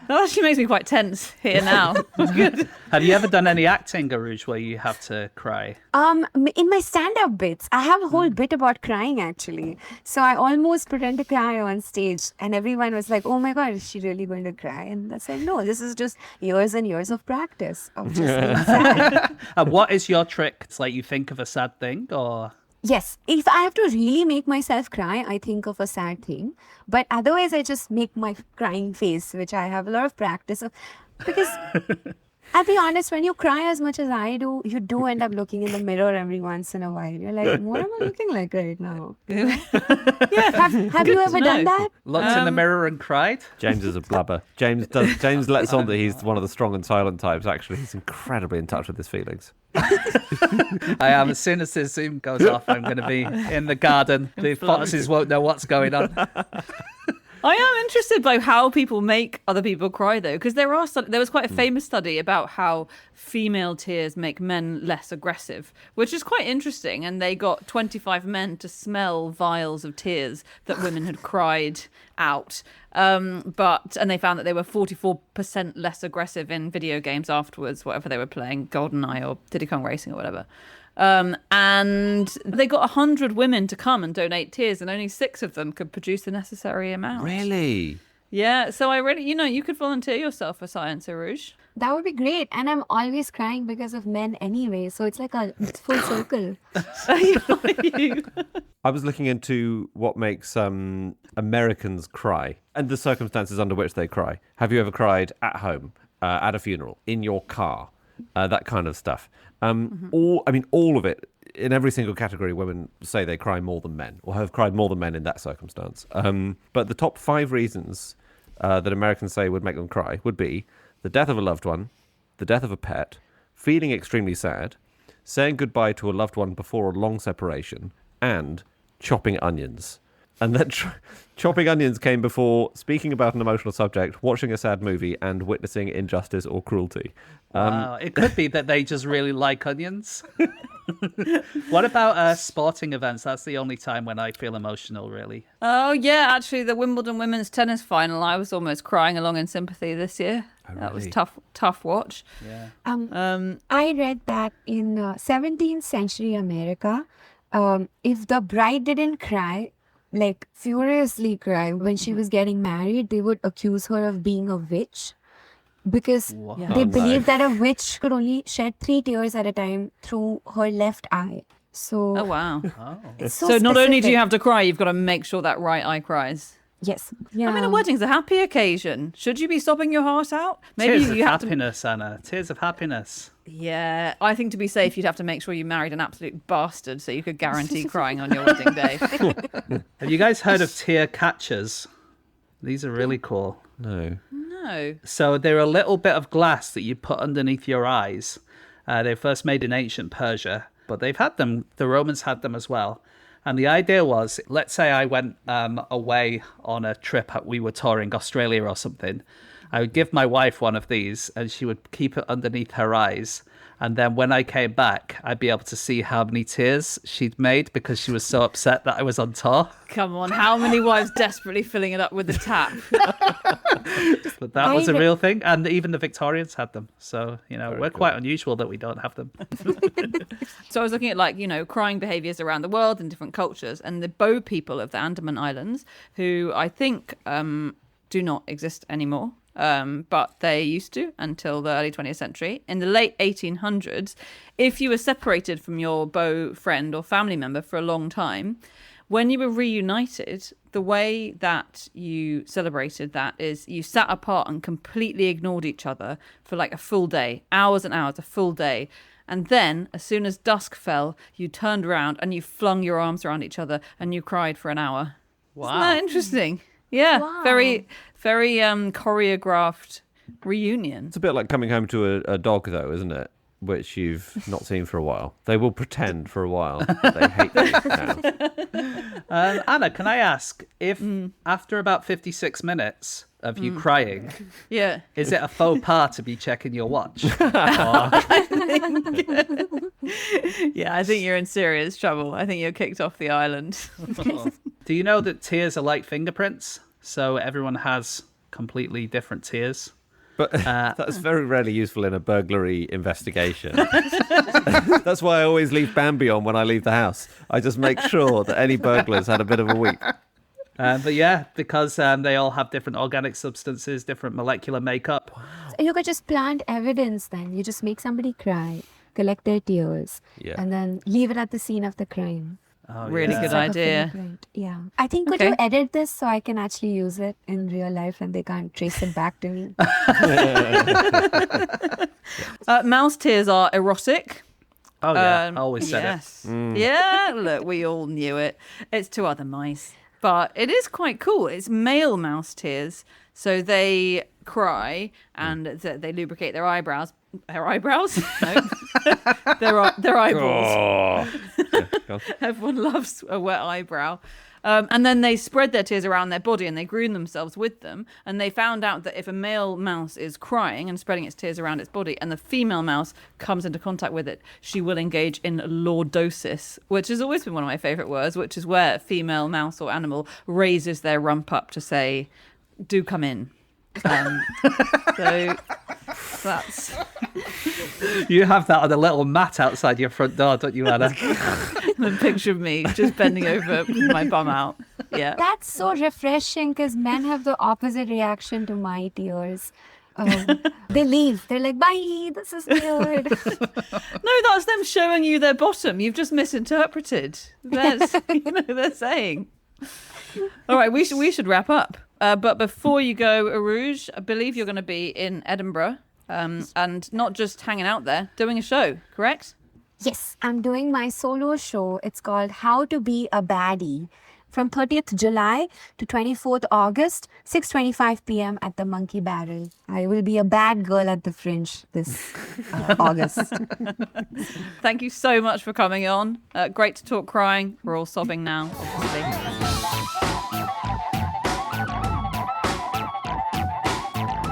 that actually makes me quite tense here now. Good.
Have you ever done any acting, Urooj, where you have to cry?
In my stand-up bits, I have a whole bit about crying actually. So I almost pretend to cry on stage, and everyone was like, "Oh my God, is she really going to cry?" And I said, "No, this is just years and years of practice of just being sad."
And what is your trick? It's like you think of a sad thing, or
Yes, if I have to really make myself cry, I think of a sad thing. But otherwise, I just make my crying face, which I have a lot of practice of. Because I'll be honest, when you cry as much as I do, you do end up looking in the mirror every once in a while. You're like, what am I looking like right now? Yeah. Have you ever done that?
looked in the mirror and cried?
James is a blubber. James lets on that he's one of the strong and silent types. Actually, he's incredibly in touch with his feelings.
I am. As soon as this Zoom goes off, I'm going to be in the garden. The foxes won't know what's going on.
I am interested by how people make other people cry, though, because there was quite a famous study about how female tears make men less aggressive, which is quite interesting. And they got 25 men to smell vials of tears that women had cried out. And they found that they were 44% less aggressive in video games afterwards, whatever they were playing, GoldenEye or Diddy Kong Racing or whatever. And they got 100 women to come and donate tears, and only 6 of them could produce the necessary amount.
Really?
Yeah, so I really, you could volunteer yourself for science, Urooj.
That would be great. And I'm always crying because of men anyway. So it's like a full circle.
I was looking into what makes Americans cry and the circumstances under which they cry. Have you ever cried at home, at a funeral, in your car, that kind of stuff? All of it, in every single category, women say they cry more than men, or have cried more than men in that circumstance. But the top 5 reasons that Americans say would make them cry would be the death of a loved one, the death of a pet, feeling extremely sad, saying goodbye to a loved one before a long separation, and chopping onions. And then chopping onions came before speaking about an emotional subject, watching a sad movie, and witnessing injustice or cruelty.
Wow. It could be that they just really like onions. What about sporting events? That's the only time when I feel emotional, really.
Oh, yeah, actually, the Wimbledon women's tennis final, I was almost crying along in sympathy this year.
Oh, really?
That was tough watch.
Yeah.
I read that in 17th century America, if the bride didn't cry, like furiously cry when she was getting married, they would accuse her of being a witch. Because they believed that a witch could only shed 3 tears at a time through her left eye. So,
Oh, wow.
it's
So not only do
specific.
you have to cry, you've got to make sure that right eye cries.
Yes. Yeah.
I mean, a wedding's a happy occasion. Should you be sobbing your heart out? Maybe
Tears of
you have
happiness, Anna. Tears of happiness.
Yeah, I think to be safe, you'd have to make sure you married an absolute bastard so you could guarantee crying on your wedding day.
Have you guys heard of tear catchers? These are really cool.
No.
No.
So they're a little bit of glass that you put underneath your eyes. They were first made in ancient Persia, but they've had them. The Romans had them as well. And the idea was, let's say I went away on a trip. We were touring Australia or something. I would give my wife one of these and she would keep it underneath her eyes. And then when I came back, I'd be able to see how many tears she'd made because she was so upset that I was on tour.
Come on, how many wives desperately filling it up with the tap?
But that was a real thing. And even the Victorians had them. So, we're quite unusual that we don't have them.
So I was looking at crying behaviours around the world in different cultures, and the Bow people of the Andaman Islands, who I think do not exist anymore. But they used to until the early 20th century. In the late 1800s, if you were separated from your Bow friend or family member for a long time, when you were reunited, the way that you celebrated that is you sat apart and completely ignored each other for like a full day, hours and hours, a full day. And then, as soon as dusk fell, you turned around and you flung your arms around each other and you cried for an hour.
Wow.
Isn't that interesting? Yeah,
Wow.
very choreographed reunion.
It's a bit like coming home to a dog, though, isn't it? Which you've not seen for a while. They will pretend for a while that they hate you now.
Anna, can I ask if after about 56 minutes of you crying,
Yeah.
is it a faux pas to be checking your watch?
Yeah, I think you're in serious trouble. I think you're kicked off the island.
Do you know that tears are like fingerprints? So everyone has completely different tears.
But that's very rarely useful in a burglary investigation. That's why I always leave Bambi on when I leave the house. I just make sure that any burglars had a bit of a week.
But yeah, because they all have different organic substances, different molecular makeup.
So you could just plant evidence then. You just make somebody cry, collect their tears, and then leave it at the scene of the crime.
Really good
It's like a
idea.
fingerprint. Yeah. I think, could
Okay.
you edit this so I can actually use it in real life and they can't trace it back to me?
Mouse tears are erotic.
Oh yeah, I always said it.
Yes. Yeah, look, we all knew it. It's two other mice. But it is quite cool. It's male mouse tears. So they cry and they lubricate their eyebrows. Their eyebrows? No. their eyeballs.
Oh.
Everyone loves a wet eyebrow. And then they spread their tears around their body and they groom themselves with them. And they found out that if a male mouse is crying and spreading its tears around its body and the female mouse comes into contact with it, she will engage in lordosis, which has always been one of my favourite words, which is where a female mouse or animal raises their rump up to say, do come in. So that's...
You have that on a little mat outside your front door, don't you, Anna?
the picture of me just bending over with my bum out. Yeah.
That's so refreshing because men have the opposite reaction to my tears. They leave. They're like, bye, this is weird.
No, that's them showing you their bottom. You've just misinterpreted. They're saying. All right, we should wrap up. But before you go, Urooj, I believe you're going to be in Edinburgh and not just hanging out there, doing a show, correct?
Yes, I'm doing my solo show. It's called How to Be a Baddie from 30th July to 24th August, 6:25 p.m. at the Monkey Barrel. I will be a bad girl at the Fringe this August.
Thank you so much for coming on. Great to talk crying. We're all sobbing now, obviously.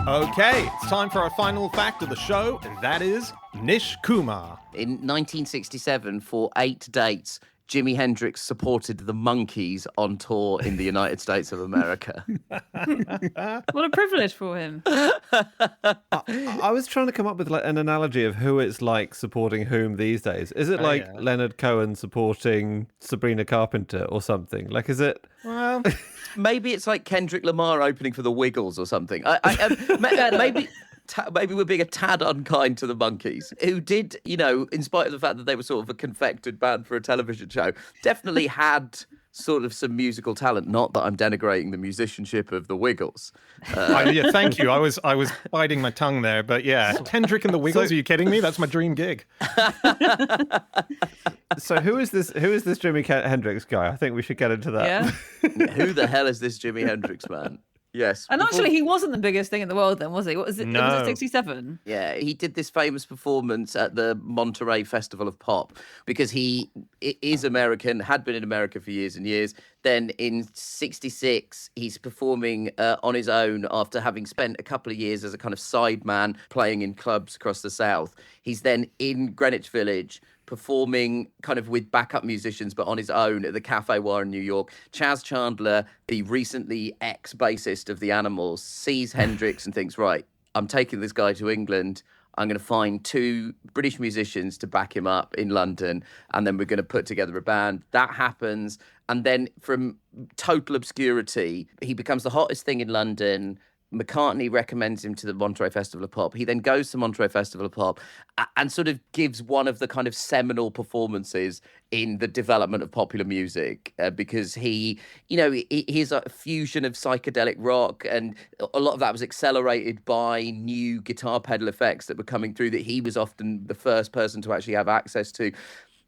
Okay, it's time for our final fact of the show, and that is Nish Kumar.
In 1967, for 8 dates, Jimi Hendrix supported the Monkees on tour in the United States of America.
What a privilege for him.
I was trying to come up with like an analogy of who it's like supporting whom these days. Is it like Leonard Cohen supporting Sabrina Carpenter or something? Like, is it?
Well,
Maybe it's like Kendrick Lamar opening for the Wiggles or something. Maybe we're being a tad unkind to the Monkees, who did, in spite of the fact that they were sort of a confected band for a television show, definitely had sort of some musical talent. Not that I'm denigrating the musicianship of the Wiggles.
yeah, thank you. I was biting my tongue there, but yeah, Kendrick and the Wiggles. Are you kidding me? That's my dream gig.
So who is this Jimi Hendrix guy? I think we should get into that.
Yeah.
Who the hell is this Jimi Hendrix man? Yes.
And actually, he wasn't the biggest thing in the world then, was he? What was it?
No.
Was it 67?
Yeah, he did this famous performance at the Monterey Festival of Pop because he is American, had been in America for years and years. Then in 66, he's performing on his own after having spent a couple of years as a kind of sideman playing in clubs across the South. He's then in Greenwich Village performing kind of with backup musicians, but on his own at the Cafe War in New York. Chaz Chandler, the recently ex-bassist of the Animals, sees Hendrix and thinks, right, I'm taking this guy to England. I'm going to find 2 British musicians to back him up in London, and then we're going to put together a band. That happens. And then from total obscurity, he becomes the hottest thing in London. McCartney recommends him to the Monterey Festival of Pop. He then goes to Monterey Festival of Pop and sort of gives one of the kind of seminal performances in the development of popular music because he's a fusion of psychedelic rock, and a lot of that was accelerated by new guitar pedal effects that were coming through that he was often the first person to actually have access to.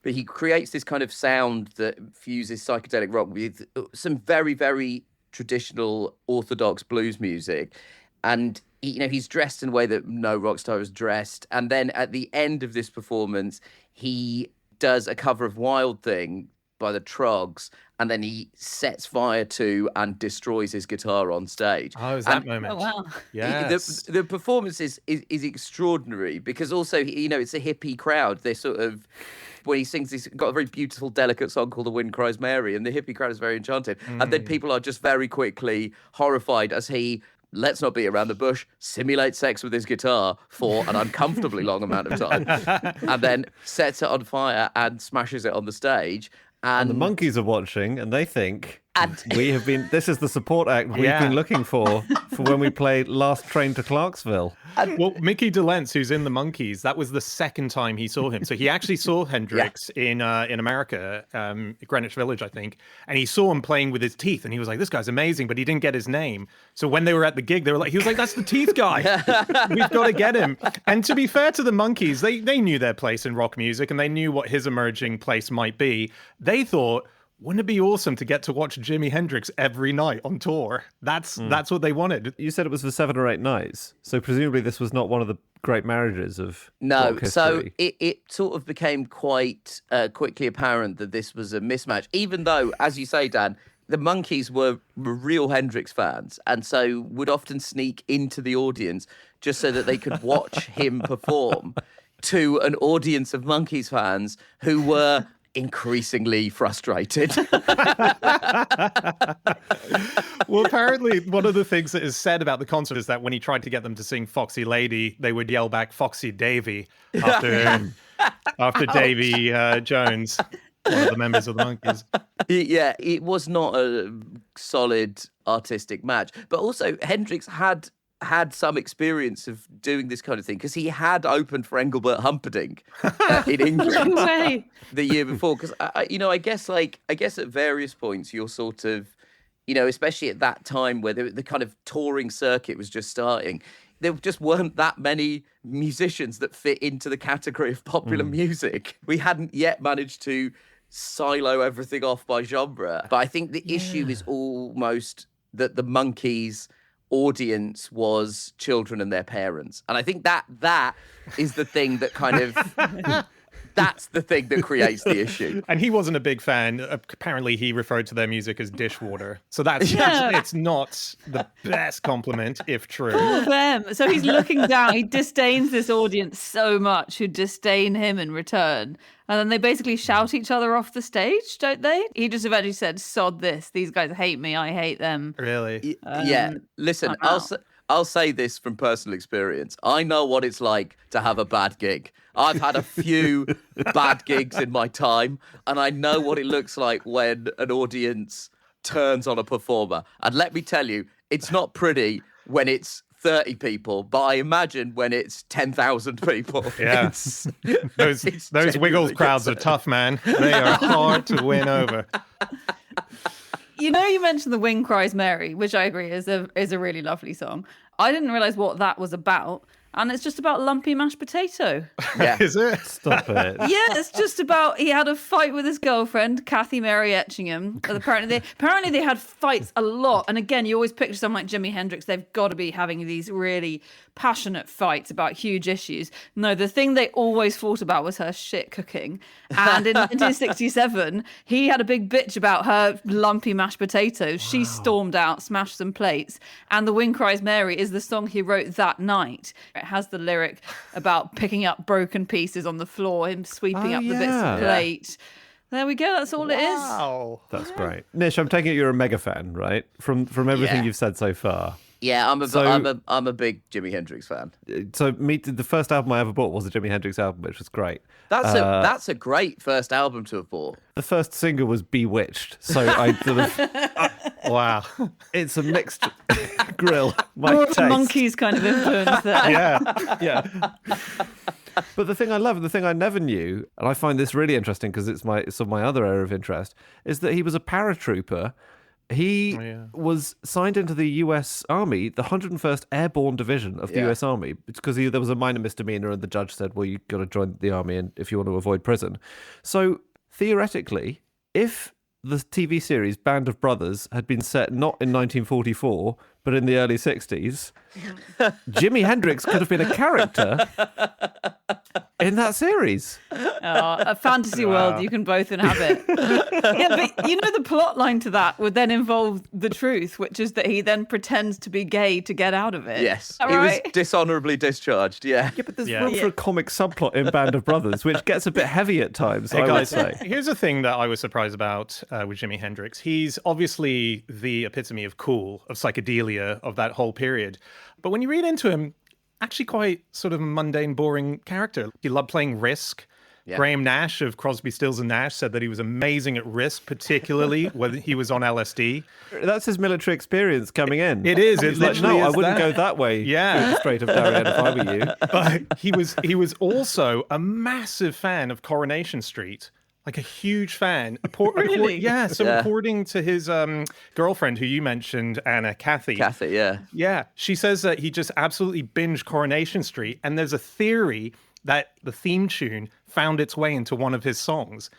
But he creates this kind of sound that fuses psychedelic rock with some very, very traditional orthodox blues music, and he's dressed in a way that no rock star is dressed. And then at the end of this performance, he does a cover of Wild Thing by the Trogs, and then he sets fire to and destroys his guitar on stage.
Oh, is that moment?
Oh, wow.
Yes.
The performance is extraordinary because also, it's a hippie crowd. They're sort of, when he sings, he's got a very beautiful, delicate song called The Wind Cries Mary, and the hippie crowd is very enchanted. And then people are just very quickly horrified as he, let's not beat around the bush, simulates sex with his guitar for an uncomfortably long amount of time, and then sets it on fire and smashes it on the stage.
And the monkeys are watching, and they think
And-
this is the support act we've been looking for when we played Last Train to Clarksville.
Well, Mickey DeLentz, who's in the Monkees, that was the second time he saw him. So he actually saw Hendrix in America, Greenwich Village, I think, and he saw him playing with his teeth, and he was like, "This guy's amazing," but he didn't get his name. So when they were at the gig, he was like, "That's the teeth guy. We've got to get him." And to be fair to the Monkees, they knew their place in rock music, and they knew what his emerging place might be. They thought, wouldn't it be awesome to get to watch Jimi Hendrix every night on tour? That's what they wanted.
You said it was for 7 or 8 nights, so presumably this was not one of the great marriages of
No,
rock
so
history.
it sort of became quite quickly apparent that this was a mismatch, even though, as you say, Dan, the Monkees were real Hendrix fans, and so would often sneak into the audience just so that they could watch him perform to an audience of Monkees fans who were increasingly frustrated.
Well, apparently, one of the things that is said about the concert is that when he tried to get them to sing Foxy Lady, they would yell back Foxy Davy after Davy Jones, one of the members of the Monkees.
Yeah, it was not a solid artistic match. But also, Hendrix had some experience of doing this kind of thing because he had opened for Engelbert Humperdinck in England
No way.
the year before. Because I guess at various points you're sort of, especially at that time where the kind of touring circuit was just starting, there just weren't that many musicians that fit into the category of popular music. We hadn't yet managed to silo everything off by genre. But I think the issue is almost that the Monkees' audience was children and their parents, and I think that is the thing that kind of that's the thing that creates the issue.
And he wasn't a big fan. Apparently, he referred to their music as dishwater. So it's not the best compliment, if true.
Poor them. So he's looking down. He disdains this audience so much who disdain him in return. And then they basically shout each other off the stage, don't they? He just eventually said, "Sod this. These guys hate me. I hate them."
Really?
Yeah. Listen, I'll say this from personal experience. I know what it's like to have a bad gig. I've had a few bad gigs in my time, and I know what it looks like when an audience turns on a performer. And let me tell you, it's not pretty when it's 30 people, but I imagine when it's 10,000 people.
Yeah. Those Wiggles crowds are tough, man. They are hard to win over.
You mentioned The Wind Cries Mary, which I agree is a really lovely song. I didn't realize what that was about. And it's just about lumpy mashed potato.
Yeah.
Is it?
Stop it.
Yeah, it's just about he had a fight with his girlfriend, Kathy Mary Etchingham. Apparently they had fights a lot. And again, you always picture someone like Jimi Hendrix. They've got to be having these really passionate fights about huge issues. No, the thing they always fought about was her shit cooking. And in 1967, he had a big bitch about her lumpy mashed potatoes. She stormed out, smashed some plates. And The Wind Cries Mary is the song he wrote that night. It has the lyric about picking up broken pieces on the floor, him sweeping up the bits of plate. There we go. That's all it is.
Wow.
That's great. Nish, I'm taking it you're a mega fan, right? From everything you've said so far.
Yeah, I'm a big Jimi Hendrix fan.
So the first album I ever bought was a Jimi Hendrix album, which was great.
That's a great first album to have bought.
The first single was Bewitched, so I sort of
Wow.
it's a mixed grill. My
More
taste.
Monkeys kind of influence there.
Yeah. But the thing I love, and the thing I never knew, and I find this really interesting because it's my other area of interest, is that he was a paratrooper. He was signed into the U.S. Army, the 101st Airborne Division of the U.S. Army, because there was a minor misdemeanor, and the judge said, "Well, you've got to join the army, and if you want to avoid prison." So theoretically, if the TV series Band of Brothers had been set not in 1944 but in the early 60s, Jimi Hendrix could have been a character in that series.
A fantasy world you can both inhabit. Yeah, but you know the plot line to that would then involve the truth, which is that he then pretends to be gay to get out of it.
Yes,
All
he
right?
was dishonorably discharged. Yeah.
Yeah, but there's room for a comic subplot in Band of Brothers, which gets a bit heavy at times,
Hey
I would
guys,
say.
here's a thing that I was surprised about with Jimi Hendrix. He's obviously the epitome of cool, of psychedelia, of that whole period. But when you read into him, actually quite sort of mundane, boring character. He loved playing Risk.
Yeah.
Graham Nash of Crosby, Stills and Nash said that he was amazing at Risk, particularly when he was on LSD.
That's his military experience coming in.
It is. It
He's like,
literally
no, I
is
wouldn't
that.
go that way.
Yeah.
Straight of Darien if I were you.
But he was also a massive fan of Coronation Street. Like a huge fan.
Really?
According to his girlfriend, who you mentioned, Anna, Kathy.
Kathy, yeah.
Yeah, she says that he just absolutely binged Coronation Street, and there's a theory that the theme tune found its way into one of his songs.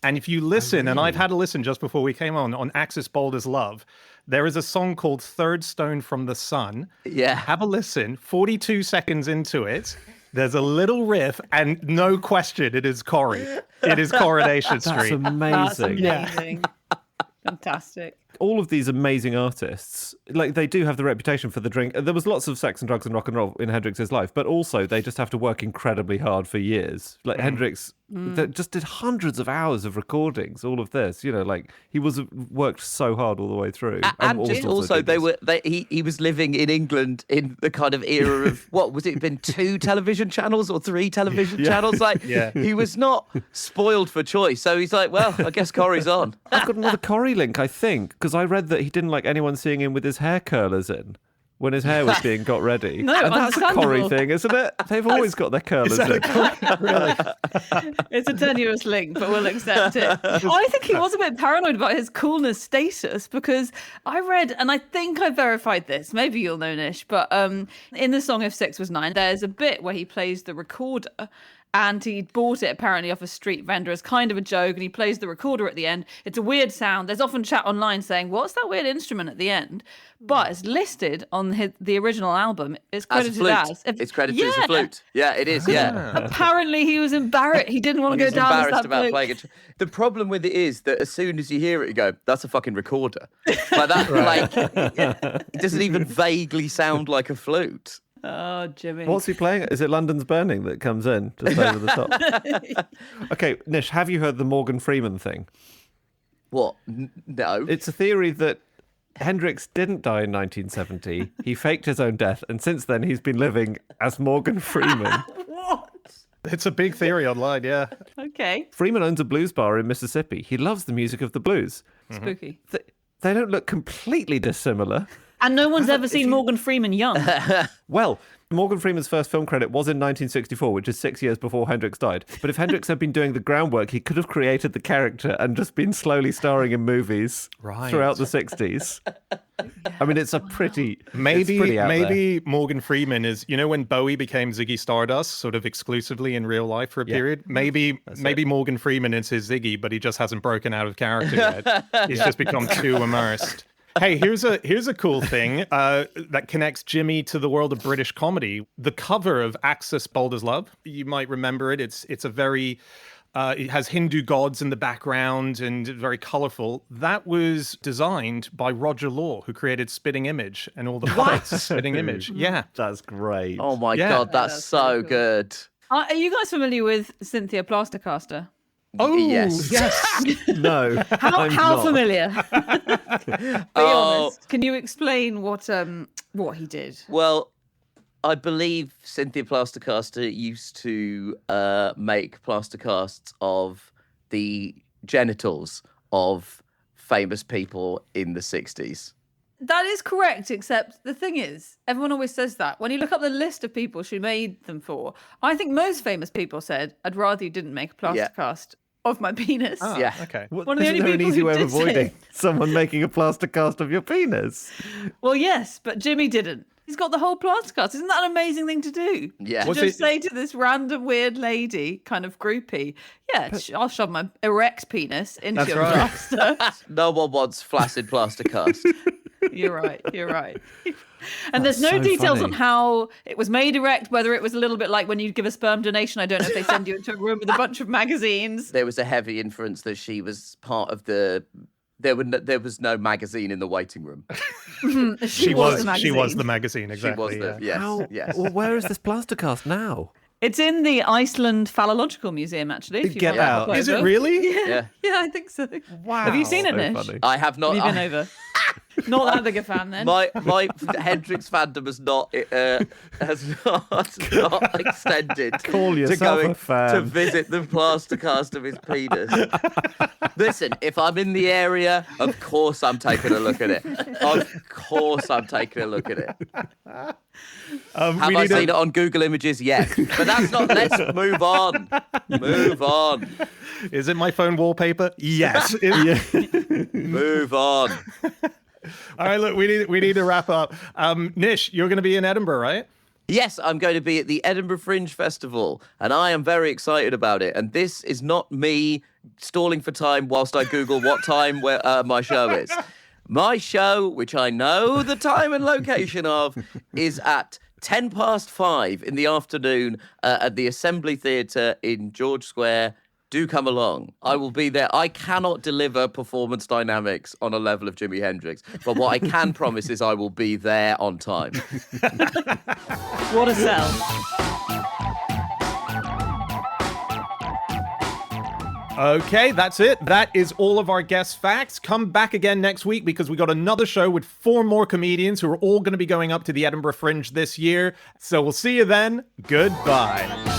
And if you listen, and I've had a listen just before we came on Axis Bold as Love, there is a song called Third Stone from the Sun.
Yeah.
Have a listen. 42 seconds into it, there's a little riff, and no question, it is Corrie. It is Coronation Street.
That's amazing.
That's amazing. Fantastic.
All of these amazing artists, like they do have the reputation for the drink. There was lots of sex and drugs and rock and roll in Hendrix's life, but also they just have to work incredibly hard for years. Like Hendrix that just did hundreds of hours of recordings, all of this, you know, like he worked so hard all the way through.
And
all
just
sorts of
also,
things.
he was living in England in the kind of era of, what, was it been 2 television channels or 3 television channels? Like, he was not spoiled for choice. So he's like, well, I guess Corrie's on.
I've got another Corrie link, I think, because I read that he didn't like anyone seeing him with his hair curlers in when his hair was being got ready.
No,
and that's a Corrie
understandable.
thing, isn't it? They've always got their curlers in.
It's a tenuous link, but we'll accept it. I think he was a bit paranoid about his coolness status because I read, and I think I verified this, maybe you'll know Nish, but in the song If 6 Was 9, there's a bit where he plays the recorder and he bought it apparently off a street vendor as kind of a joke, and he plays the recorder at the end. It's a weird sound. There's often chat online saying, what's that weird instrument at the end? But it's listed on the original album. It's credited as.
It's credited as a flute. Yeah, it is, yeah.
Apparently he was embarrassed. He didn't want to go down as
embarrassed
that
about
bloke.
playing it. The problem with it is that as soon as you hear it, you go, that's a fucking recorder. Like that, like, it doesn't even vaguely sound like a flute.
Oh, Jimmy.
What's he playing? Is it London's Burning that comes in just over the top? Okay, Nish, have you heard the Morgan Freeman thing?
What? No.
It's a theory that Hendrix didn't die in 1970. He faked his own death, and since then he's been living as Morgan Freeman.
What?
It's a big theory online, yeah.
Okay.
Freeman owns a blues bar in Mississippi. He loves the music of the blues.
Spooky.
They don't look completely dissimilar.
And no one's ever seen Morgan Freeman young.
Well, Morgan Freeman's first film credit was in 1964, which is 6 years before Hendrix died. But if Hendrix had been doing the groundwork, he could have created the character and just been slowly starring in movies throughout the 60s. I mean, it's a pretty it's pretty out there.
Maybe Morgan Freeman is, you know, when Bowie became Ziggy Stardust, sort of exclusively in real life for a period. Maybe Morgan Freeman is his Ziggy, but he just hasn't broken out of character yet. He's just become too immersed. Hey, here's a cool thing that connects Jimmy to the world of British comedy. The cover of Axis Bold as Love, you might remember it. It's a very it has Hindu gods in the background and very colorful. That was designed by Roger Law, who created Spitting Image and all the fights of Spitting Image. Yeah,
That's great.
Oh my
Yeah.
God, that's so
really cool.
good.
Are you guys familiar with Cynthia Plastercaster?
Oh,
Yes.
No,
How
I'm not.
familiar? Be
Oh.
honest. Can you explain what he did?
Well, I believe Cynthia Plastercaster used to make plaster casts of the genitals of famous people in the 60s.
That is correct, except the thing is, everyone always says that. When you look up the list of people she made them for, I think most famous people said, I'd rather you didn't make a plaster
Yeah.
cast of my penis.
Yeah.
okay.
What,
One of the
isn't
only
there an
people
easy
who
way of
did say
avoiding
it.
someone making a plaster cast of your penis?
Well, yes, but Jimmy didn't. He's got the whole plaster cast. Isn't that an amazing thing to do?
Yeah.
To
Was
just
it-
say to this random weird lady, kind of groupie, yeah, I'll shove my erect penis into your plaster.
No one wants flaccid plaster cast.
You're right. And there's no
so
details
funny.
on how it was made erect, whether it was a little bit like when you give a sperm donation. I don't know if they send you into a room with a bunch of magazines.
There was a heavy inference that she was part of the. There was no magazine in the waiting room.
She was the magazine, exactly.
She was the
How?
yes.
Well, where is this plaster cast now?
It's in the Iceland Phallological Museum, actually. If you
Get
want to
out.
pop
Is it
over.
really?
Yeah.
Yeah, I think so.
Wow.
Have you seen it,
So
Nish?
funny.
I have not.
Have you been over? Not that big a fan, then.
My Hendrix fandom has not extended
Call
to
yourself
going
a fan.
to visit the plaster cast of his penis. Listen, if I'm in the area, of course I'm taking a look at it. Of course I'm taking a look at it. Have I seen it on Google Images? Yes. But that's not. Let's move on. Move on.
Is it my phone wallpaper? Yes.
Move on.
All right, look, we need to wrap up. Nish, you're going to be in Edinburgh, right?
Yes, I'm going to be at the Edinburgh Fringe Festival, and I am very excited about it. And this is not me stalling for time whilst I Google what time my show is. My show, which I know the time and location of, is at 5:10 in the afternoon at the Assembly Theatre in George Square. Do come along. I will be there. I cannot deliver performance dynamics on a level of Jimi Hendrix, but what I can promise is I will be there on time.
What a sell.
Okay, that's it. That is all of our guest facts. Come back again next week because we got another show with 4 more comedians who are all going to be going up to the Edinburgh Fringe this year. So we'll see you then. Goodbye.